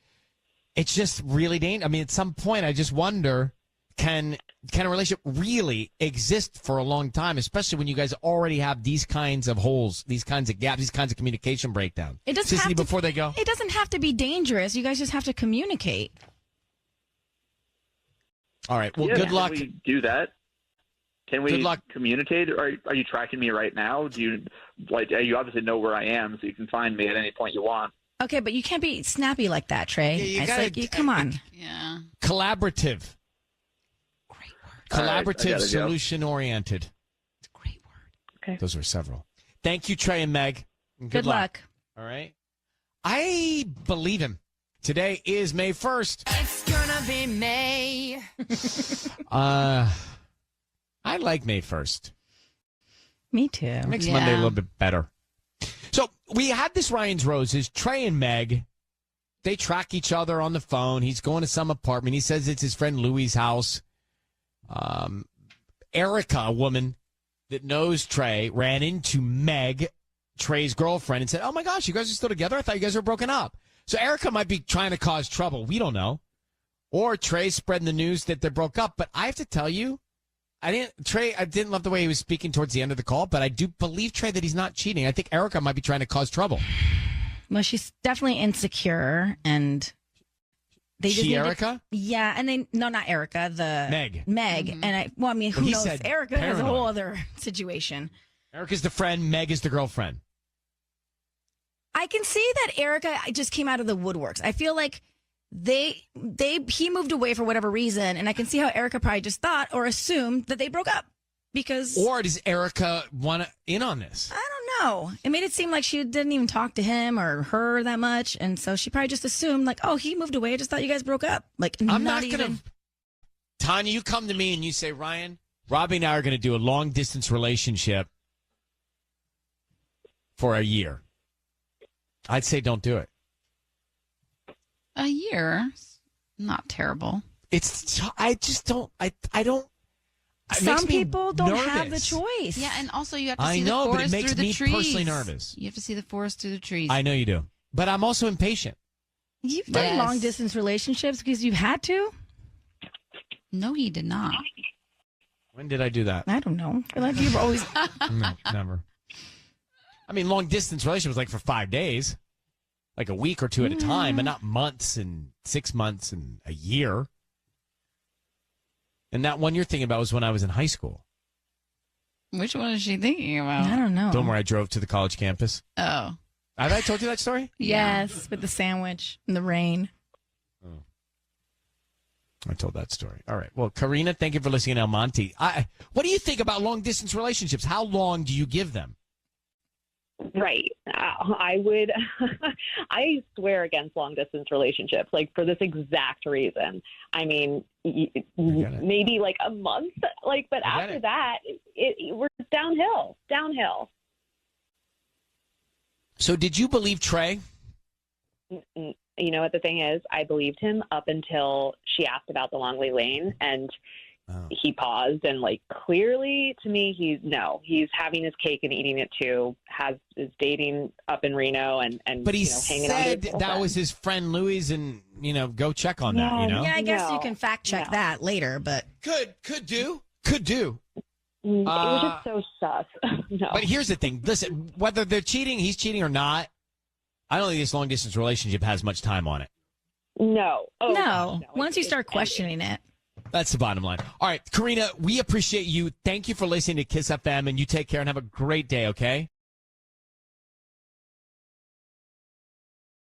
it's just really dangerous. I mean, at some point, I just wonder, can a relationship really exist for a long time, especially when you guys already have these kinds of holes, these kinds of gaps, these kinds of communication breakdown? It doesn't Sissy, have to, before they go. It doesn't have to be dangerous. You guys just have to communicate. All right. Well, Yeah, good luck. Can we do that? Can we Good luck. communicate? Are you tracking me right now? Do you you obviously know where I am, so you can find me at any point you want. Okay, but you can't be snappy like that, Trey. Yeah, It's like, come on. Yeah. Collaborative. Great word. All right, I Collaborative, gotta go. solution oriented. It's a great word. Okay. Those were several. Thank you, Trey and Meg. And Good luck. All right. I believe him. Today is May 1st. It's gonna be May. I like May 1st. Me too. It makes Monday a little bit better. So we had this Ryan's Roses. Trey and Meg, they track each other on the phone. He's going to some apartment. He says it's his friend Louie's house. Erica, a woman that knows Trey, ran into Meg, Trey's girlfriend, and said, "Oh my gosh, you guys are still together? I thought you guys were broken up." So Erica might be trying to cause trouble. We don't know. Or Trey's spreading the news that they broke up. But I have to tell you, I didn't love the way he was speaking towards the end of the call, but I do believe, Trey, that he's not cheating. I think Erica might be trying to cause trouble. Well, she's definitely insecure, and they just Erica? Yeah, and not Erica, the Meg. And I mean, who Well, he knows? said Erica has a paranoid. whole other situation. Erica's the friend, Meg is the girlfriend. I can see that Erica just came out of the woodworks. I feel like he moved away for whatever reason, and I can see how Erica probably just thought or assumed that they broke up because. Or does Erica want in on this? I don't know. It made it seem like she didn't even talk to him or her that much, and so she probably just assumed like, oh, he moved away. I just thought you guys broke up. Like, I'm not even. going to. Tanya, you come to me and you say, Ryan, Robbie and I are going to do a long distance relationship for a year. I'd say don't do it. A year, not terrible. I just don't. I don't. It makes Some me people don't have the nervous. choice. Yeah, and also you have to I see know, the but it forest makes through me the trees. personally nervous. You have to see the forest through the trees. I know you do, but I'm also impatient. You've done Yes. long distance relationships because you've had to. No, he did not. When did I do that? I don't know. I feel like you've always. No, never. I mean, long distance relationship was like for 5 days, like a week or two at a time, but not months and 6 months and a year. And that one you're thinking about was when I was in high school. Which one is she thinking about? I don't know. The one where I drove to the college campus. Oh. Have I told you that story? Yes, with the sandwich in the rain. I told that story. All right. Well, Karina, thank you for listening to El Monte. What do you think about long distance relationships? How long do you give them? Right. I would, I swear against long distance relationships, like for this exact reason. I mean, maybe like a month, like, but after that, we're downhill. So did you believe Trey? You know what the thing is? I believed him up until she asked about the Longley Lane, and he paused, and like clearly to me, he's having his cake and eating it too. Is dating up in Reno and But he hanging on to said his that girlfriend. was his friend Louis, and go check on that. You know, Yeah, I guess you can fact check that later, but could do. It was just so sus. No. But here's the thing: listen, whether they're cheating, he's cheating or not, I don't think this long distance relationship has much time on it. No. Oh, no. Once you start questioning it. That's the bottom line. All right, Karina, we appreciate you. Thank you for listening to Kiss FM, and you take care and have a great day, okay?